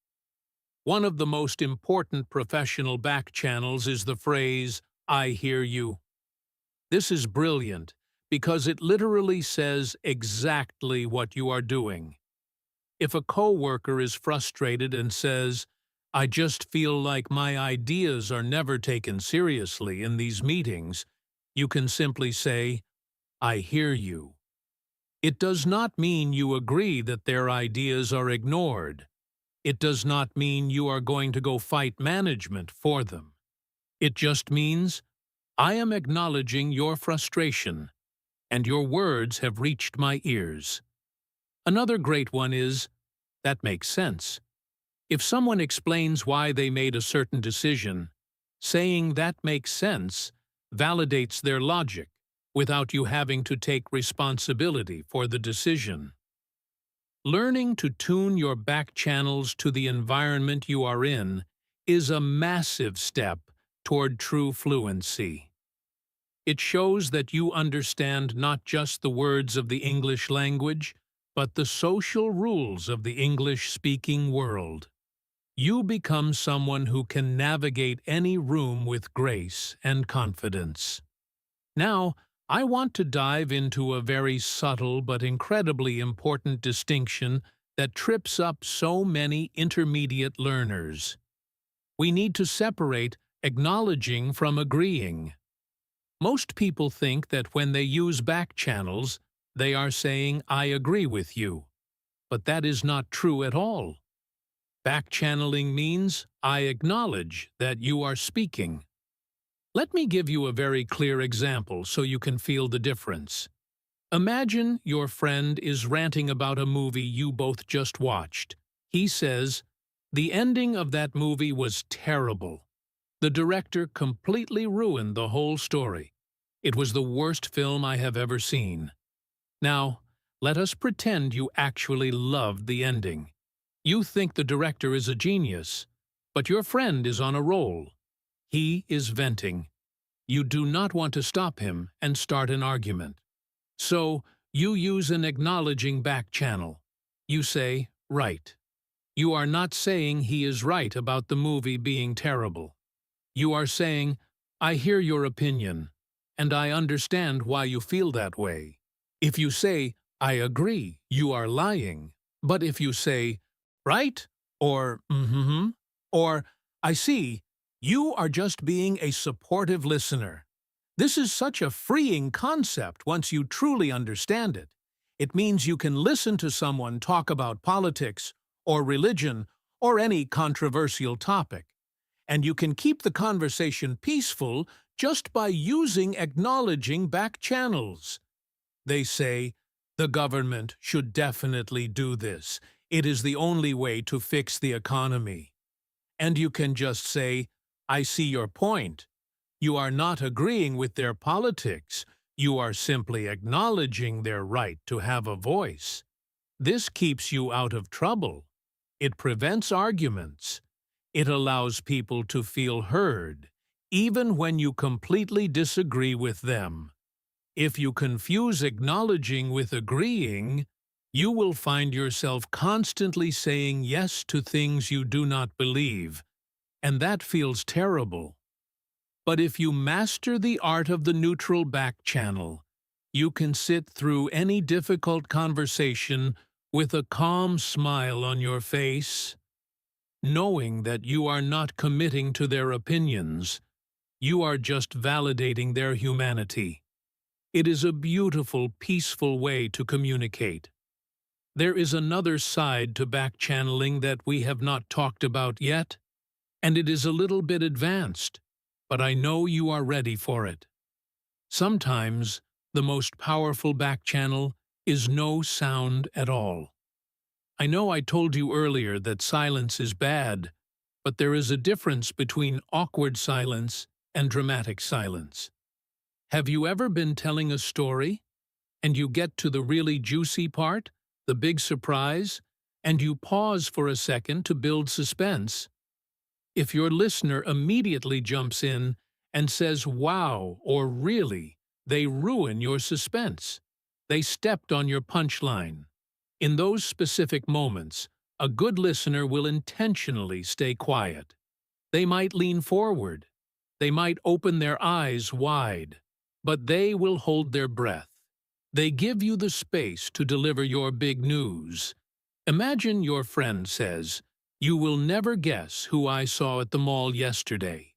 One of the most important professional back channels is the phrase, "I hear you." This is brilliant because it literally says exactly what you are doing. If a coworker is frustrated and says, "I just feel like my ideas are never taken seriously in these meetings," you can simply say, "I hear you." It does not mean you agree that their ideas are ignored. It does not mean you are going to go fight management for them. It just means, "I am acknowledging your frustration, and your words have reached my ears." Another great one is, "That makes sense." If someone explains why they made a certain decision, saying "that makes sense" validates their logic without you having to take responsibility for the decision. Learning to tune your back channels to the environment you are in is a massive step toward true fluency. It shows that you understand not just the words of the English language, but the social rules of the English-speaking world. You become someone who can navigate any room with grace and confidence. Now, I want to dive into a very subtle but incredibly important distinction that trips up so many intermediate learners. We need to separate acknowledging from agreeing. Most people think that when they use back channels, they are saying, "I agree with you." But that is not true at all. Backchanneling means, "I acknowledge that you are speaking." Let me give you a very clear example so you can feel the difference. Imagine your friend is ranting about a movie you both just watched. He says, "The ending of that movie was terrible. The director completely ruined the whole story. It was the worst film I have ever seen." Now, let us pretend you actually loved the ending. You think the director is a genius, but your friend is on a roll. He is venting. You do not want to stop him and start an argument. So, you use an acknowledging back channel. You say, "Right." You are not saying he is right about the movie being terrible. You are saying, "I hear your opinion, and I understand why you feel that way." If you say, "I agree," you are lying. But if you say, "Right?" or "Mm-hmm," or "I see," you are just being a supportive listener. This is such a freeing concept once you truly understand it. It means you can listen to someone talk about politics, or religion, or any controversial topic. And you can keep the conversation peaceful just by using acknowledging back channels. They say, "The government should definitely do this. It is the only way to fix the economy." And you can just say, "I see your point." You are not agreeing with their politics. You are simply acknowledging their right to have a voice. This keeps you out of trouble. It prevents arguments. It allows people to feel heard, even when you completely disagree with them. If you confuse acknowledging with agreeing, you will find yourself constantly saying yes to things you do not believe, and that feels terrible. But if you master the art of the neutral back channel, you can sit through any difficult conversation with a calm smile on your face, knowing that you are not committing to their opinions. You are just validating their humanity. It is a beautiful, peaceful way to communicate. There is another side to backchanneling that we have not talked about yet, and it is a little bit advanced, but I know you are ready for it. Sometimes, the most powerful backchannel is no sound at all. I know I told you earlier that silence is bad, but there is a difference between awkward silence and dramatic silence. Have you ever been telling a story, and you get to the really juicy part, the big surprise, and you pause for a second to build suspense? If your listener immediately jumps in and says, "Wow," or "Really," they ruin your suspense. They stepped on your punchline. In those specific moments, a good listener will intentionally stay quiet. They might lean forward. They might open their eyes wide. But they will hold their breath. They give you the space to deliver your big news. Imagine your friend says, "You will never guess who I saw at the mall yesterday."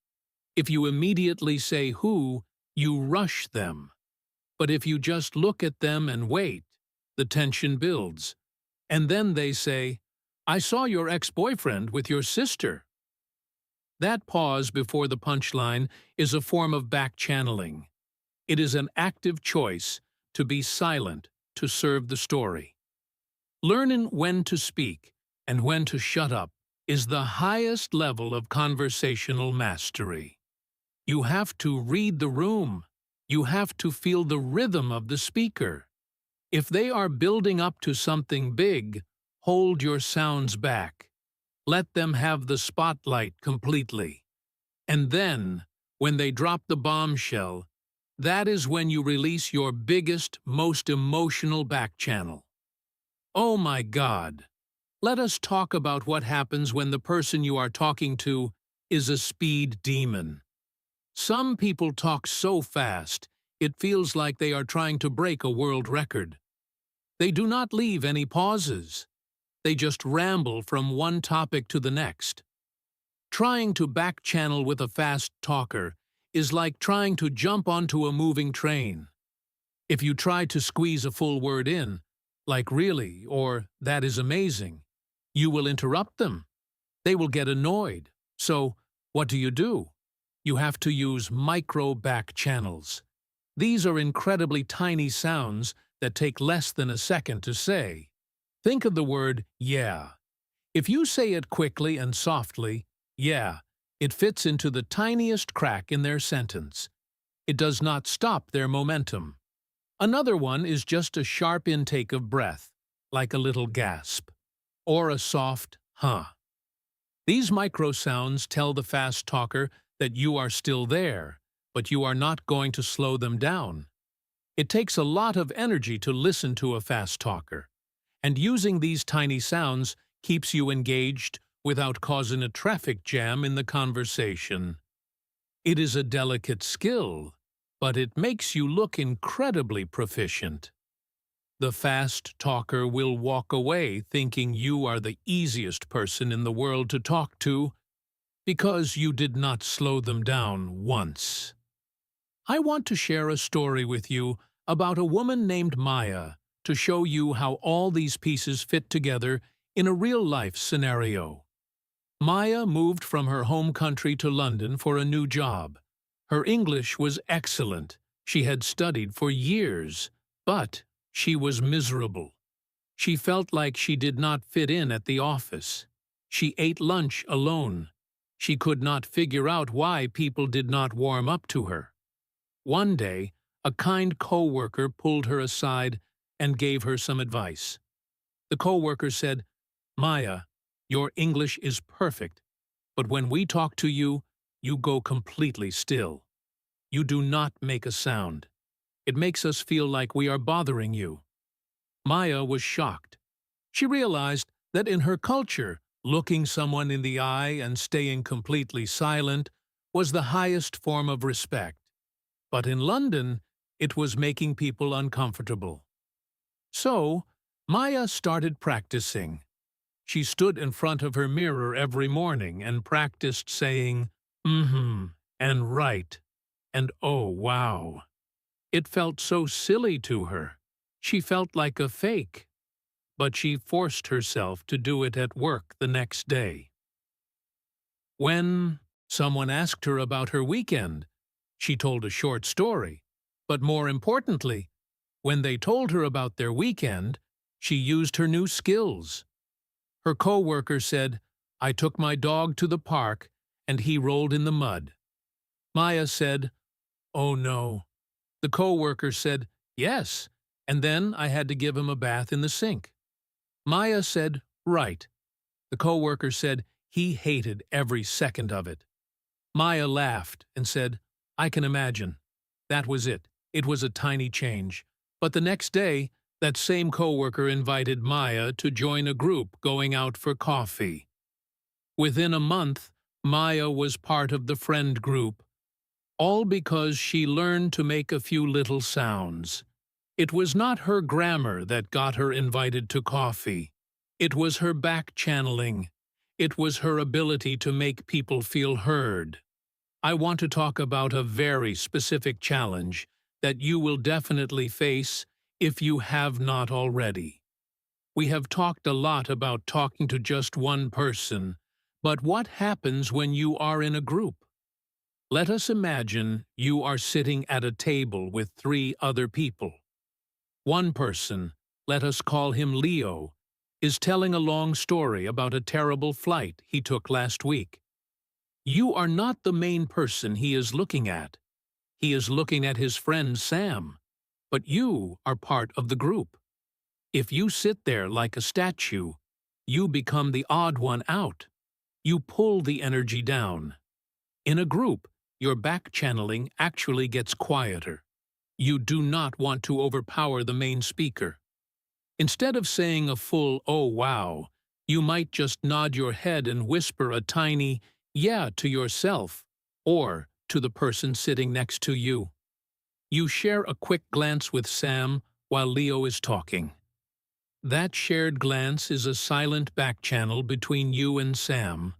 If you immediately say who, you rush them. But if you just look at them and wait, the tension builds. And then they say, "I saw your ex-boyfriend with your sister." That pause before the punchline is a form of back-channeling. It is an active choice to be silent to serve the story. Learning when to speak and when to shut up is the highest level of conversational mastery. You have to read the room. You have to feel the rhythm of the speaker. If they are building up to something big, hold your sounds back. Let them have the spotlight completely. And then, when they drop the bombshell, That is when you release your biggest, most emotional back channel. Oh my God! Let us talk about what happens when the person you are talking to is a speed demon. Some people talk so fast, it feels like they are trying to break a world record. They do not leave any pauses. They just ramble from one topic to the next. Trying to back-channel with a fast talker is like trying to jump onto a moving train. If you try to squeeze a full word in, like really or that is amazing, you will interrupt them. They will get annoyed. So, what do? You have to use micro back channels. These are incredibly tiny sounds that take less than a second to say. Think of the word yeah. If you say it quickly and softly, yeah, it fits into the tiniest crack in their sentence. It does not stop their momentum. Another one is just a sharp intake of breath, like a little gasp, or a soft huh. These micro sounds tell the fast talker that you are still there, but you are not going to slow them down. It takes a lot of energy to listen to a fast talker, and using these tiny sounds keeps you engaged without causing a traffic jam in the conversation. It is a delicate skill, but it makes you look incredibly proficient. The fast talker will walk away thinking you are the easiest person in the world to talk to because you did not slow them down once. I want to share a story with you about a woman named Maya to show you how all these pieces fit together in a real-life scenario. Maya moved from her home country to London for a new job. Her English was excellent. She had studied for years, but she was miserable. She felt like she did not fit in at the office. She ate lunch alone. She could not figure out why people did not warm up to her. One day, a kind co-worker pulled her aside and gave her some advice. The co-worker said, "Maya, your English is perfect, but when we talk to you, you go completely still. You do not make a sound. It makes us feel like we are bothering you." Maya was shocked. She realized that in her culture, looking someone in the eye and staying completely silent was the highest form of respect. But in London, it was making people uncomfortable. So, Maya started practicing. She stood in front of her mirror every morning and practiced saying, and right, and oh, wow. It felt so silly to her. She felt like a fake. But she forced herself to do it at work the next day. When someone asked her about her weekend, she told a short story. But more importantly, when they told her about their weekend, she used her new skills. Her co-worker said, "I took my dog to the park and he rolled in the mud." Maya said, "Oh no." The co-worker said, "Yes, and then I had to give him a bath in the sink." Maya said, "Right." The co-worker said he hated every second of it. Maya laughed and said, "I can imagine." That was it. It was a tiny change. But the next day, that same co-worker invited Maya to join a group going out for coffee. Within a month, Maya was part of the friend group, all because she learned to make a few little sounds. It was not her grammar that got her invited to coffee. It was her back-channeling. It was her ability to make people feel heard. I want to talk about a very specific challenge that you will definitely face if you have not already. We have talked a lot about talking to just one person, but what happens when you are in a group? Let us imagine you are sitting at a table with 3 other people. One person, let us call him Leo, is telling a long story about a terrible flight he took last week. You are not the main person he is looking at. He is looking at his friend Sam, but you are part of the group. If you sit there like a statue, you become the odd one out. You pull the energy down. In a group, your back-channeling actually gets quieter. You do not want to overpower the main speaker. Instead of saying a full "oh wow," you might just nod your head and whisper a tiny "yeah" to yourself or to the person sitting next to you. You share a quick glance with Sam while Leo is talking. That shared glance is a silent backchannel between you and Sam.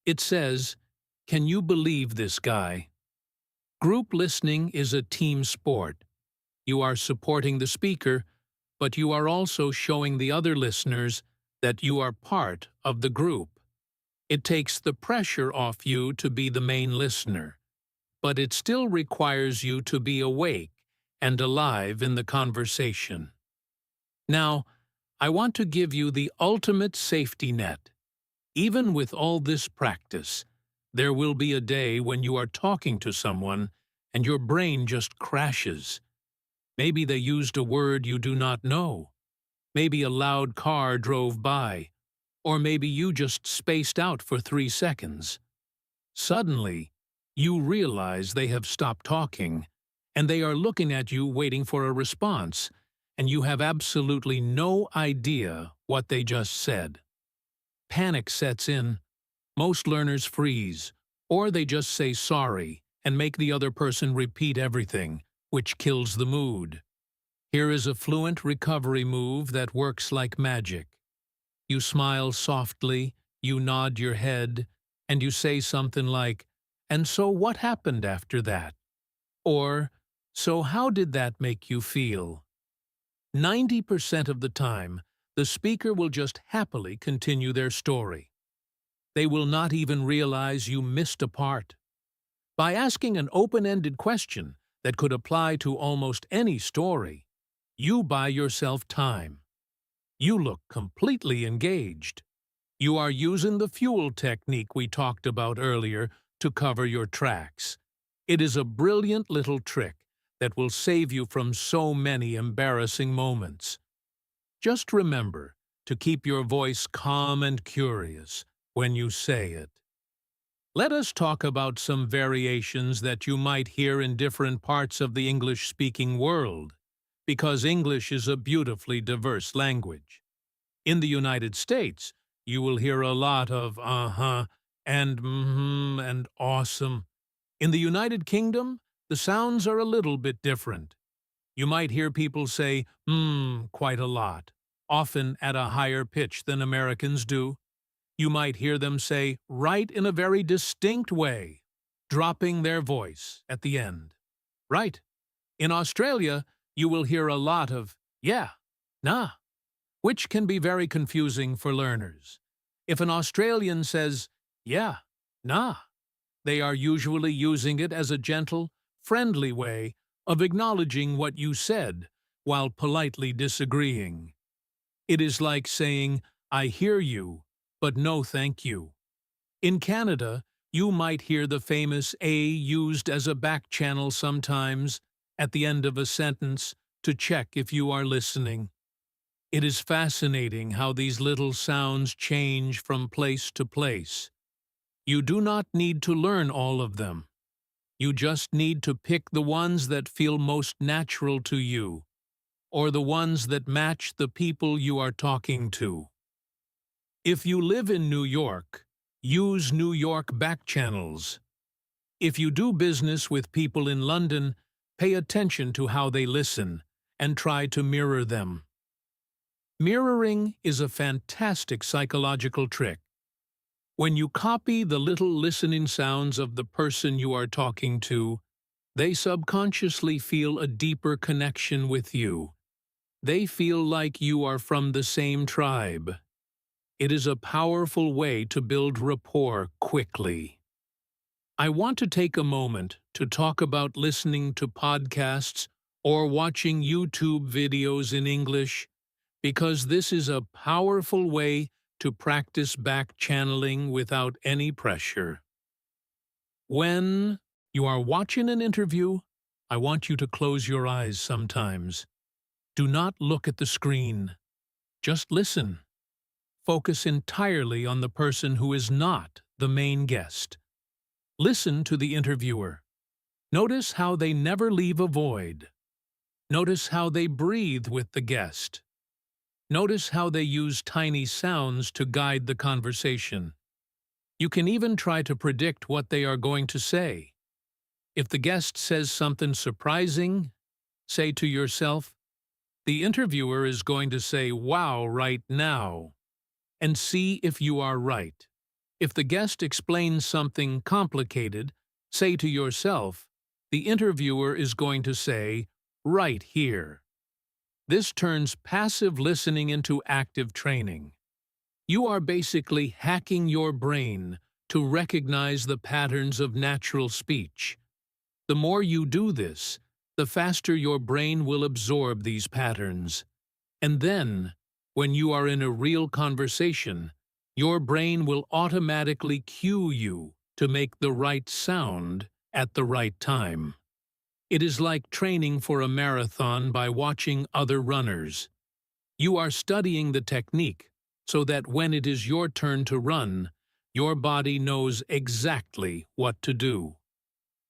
It says, "Can you believe this guy?" Group listening is a team sport. You are supporting the speaker, but you are also showing the other listeners that you are part of the group. It takes the pressure off you to be the main listener, but it still requires you to be awake and alive in the conversation. Now, I want to give you the ultimate safety net. Even with all this practice, there will be a day when you are talking to someone and your brain just crashes. Maybe they used a word you do not know. Maybe a loud car drove by. Or maybe you just spaced out for 3 seconds. Suddenly, you realize they have stopped talking, and they are looking at you waiting for a response, and you have absolutely no idea what they just said. Panic sets in. Most learners freeze, or they just say sorry and make the other person repeat everything, which kills the mood. Here is a fluent recovery move that works like magic. You smile softly, you nod your head, and you say something like, "And so what happened after that?" Or, "So how did that make you feel?" 90% of the time, the speaker will just happily continue their story. They will not even realize you missed a part. By asking an open-ended question that could apply to almost any story, you buy yourself time. You look completely engaged. You are using the fuel technique we talked about earlier to cover your tracks. It is a brilliant little trick that will save you from so many embarrassing moments. Just remember to keep your voice calm and curious when you say it. Let us talk about some variations that you might hear in different parts of the English-speaking world, because English is a beautifully diverse language. In the United States, you will hear a lot of uh-huh and mm-hmm and awesome. In the United Kingdom, the sounds are a little bit different. You might hear people say quite a lot, often at a higher pitch than Americans do. You might hear them say right in a very distinct way, dropping their voice at the end. Right. In Australia, you will hear a lot of yeah, nah, which can be very confusing for learners. If an Australian says yeah, nah, they are usually using it as a gentle, friendly way of acknowledging what you said while politely disagreeing. It is like saying, "I hear you, but no thank you." In Canada, you might hear the famous "a" used as a back channel sometimes at the end of a sentence to check if you are listening. It is fascinating how these little sounds change from place to place. You do not need to learn all of them. You just need to pick the ones that feel most natural to you, or the ones that match the people you are talking to. If you live in New York, use New York backchannels. If you do business with people in London, pay attention to how they listen and try to mirror them. Mirroring is a fantastic psychological trick. When you copy the little listening sounds of the person you are talking to, they subconsciously feel a deeper connection with you. They feel like you are from the same tribe. It is a powerful way to build rapport quickly. I want to take a moment to talk about listening to podcasts or watching YouTube videos in English, because this is a powerful way to practice back-channeling without any pressure. When you are watching an interview, I want you to close your eyes sometimes. Do not look at the screen. Just listen. Focus entirely on the person who is not the main guest. Listen to the interviewer. Notice how they never leave a void. Notice how they breathe with the guest. Notice how they use tiny sounds to guide the conversation. You can even try to predict what they are going to say. If the guest says something surprising, say to yourself, "The interviewer is going to say wow right now," and see if you are right. If the guest explains something complicated, say to yourself, "The interviewer is going to say right here." This turns passive listening into active training. You are basically hacking your brain to recognize the patterns of natural speech. The more you do this, the faster your brain will absorb these patterns. And then, when you are in a real conversation, your brain will automatically cue you to make the right sound at the right time. It is like training for a marathon by watching other runners. You are studying the technique so that when it is your turn to run, your body knows exactly what to do.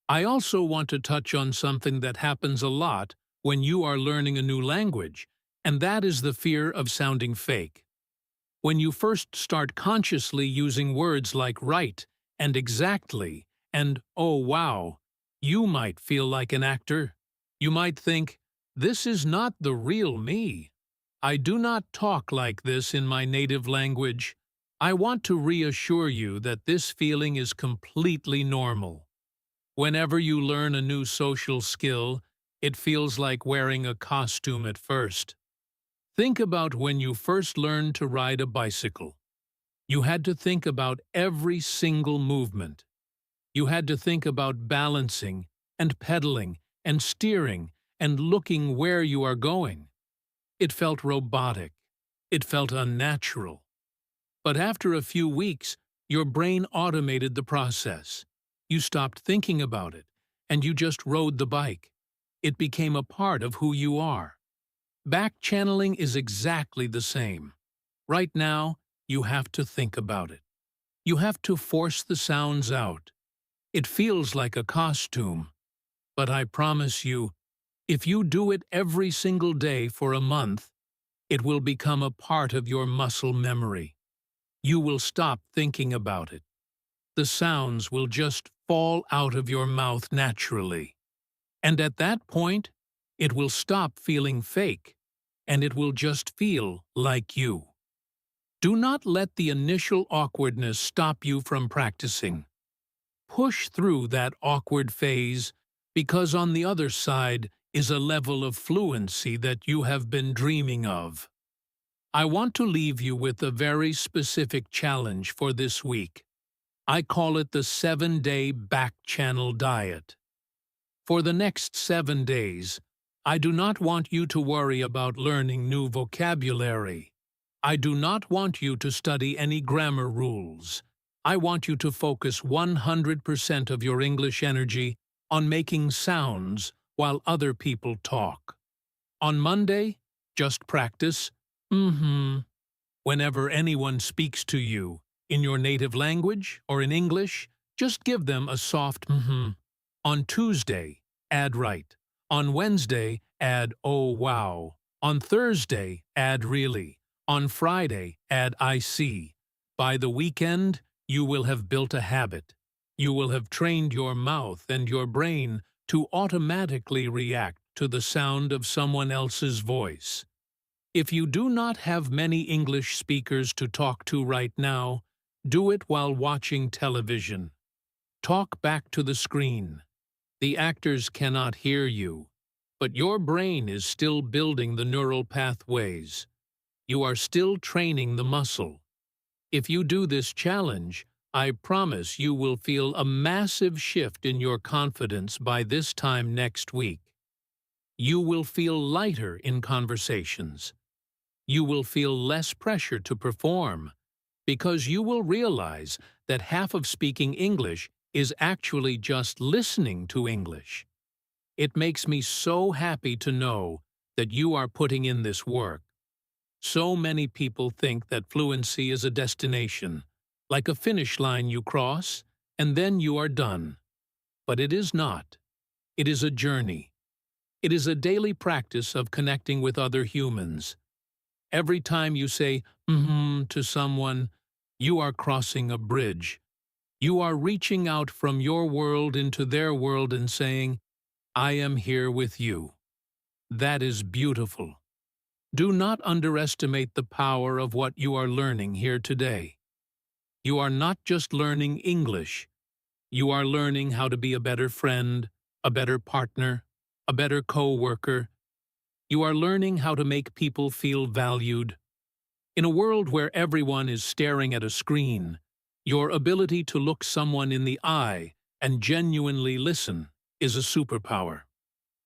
I also want to touch on something that happens a lot when you are learning a new language, and that is the fear of sounding fake. When you first start consciously using words like right and exactly and oh wow, you might feel like an actor. You might think, "This is not the real me. I do not talk like this in my native language." I want to reassure you that this feeling is completely normal. Whenever you learn a new social skill, it feels like wearing a costume at first. Think about when you first learned to ride a bicycle. You had to think about every single movement. You had to think about balancing and pedaling and steering and looking where you are going. It felt robotic. It felt unnatural. But after a few weeks, your brain automated the process. You stopped thinking about it, and you just rode the bike. It became a part of who you are. Backchanneling is exactly the same. Right now, you have to think about it. You have to force the sounds out. It feels like a costume. But I promise you, if you do it every single day for a month, it will become a part of your muscle memory. You will stop thinking about it. The sounds will just fall out of your mouth naturally. And at that point, it will stop feeling fake, and it will just feel like you. Do not let the initial awkwardness stop you from practicing. Push through that awkward phase, because on the other side is a level of fluency that you have been dreaming of. I want to leave you with a very specific challenge for this week. I call it the 7-day Backchannel diet. For the next 7 days, I do not want you to worry about learning new vocabulary. I do not want you to study any grammar rules. I want you to focus 100% of your English energy on making sounds while other people talk. On Monday, just practice whenever anyone speaks to you, in your native language or in English, just give them a soft On Tuesday, add right. On Wednesday, add oh wow. On Thursday, add really. On Friday, add I see. By the weekend, you will have built a habit. You will have trained your mouth and your brain to automatically react to the sound of someone else's voice. If you do not have many English speakers to talk to right now, do it while watching television. Talk back to the screen. The actors cannot hear you, but your brain is still building the neural pathways. You are still training the muscle. If you do this challenge, I promise you will feel a massive shift in your confidence by this time next week. You will feel lighter in conversations. You will feel less pressure to perform, because you will realize that half of speaking English is actually just listening to English. It makes me so happy to know that you are putting in this work. So many people think that fluency is a destination, like a finish line you cross, and then you are done. But it is not. It is a journey. It is a daily practice of connecting with other humans. Every time you say to someone, you are crossing a bridge. You are reaching out from your world into their world and saying, I am here with you. That is beautiful. Do not underestimate the power of what you are learning here today. You are not just learning English. You are learning how to be a better friend, a better partner, a better co-worker. You are learning how to make people feel valued. In a world where everyone is staring at a screen, your ability to look someone in the eye and genuinely listen is a superpower.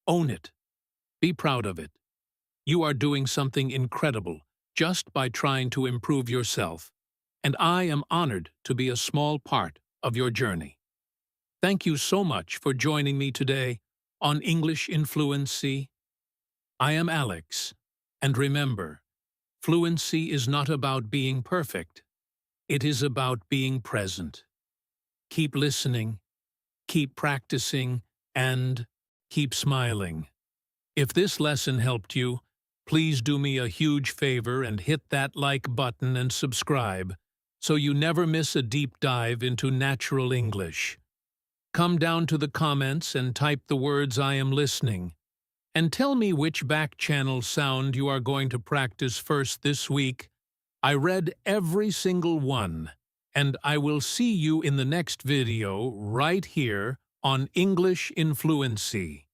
Own it. Be proud of it. You are doing something incredible just by trying to improve yourself, and I am honored to be a small part of your journey. Thank you so much for joining me today on English in Fluency. I am Alex, and remember, fluency is not about being perfect. It is about being present. Keep listening, keep practicing, and keep smiling. If this lesson helped you, please do me a huge favor and hit that like button and subscribe so you never miss a deep dive into natural English. Come down to the comments and type the words I am listening. And tell me which back-channel sound you are going to practice first this week. I read every single one, and I will see you in the next video right here on English in Fluency.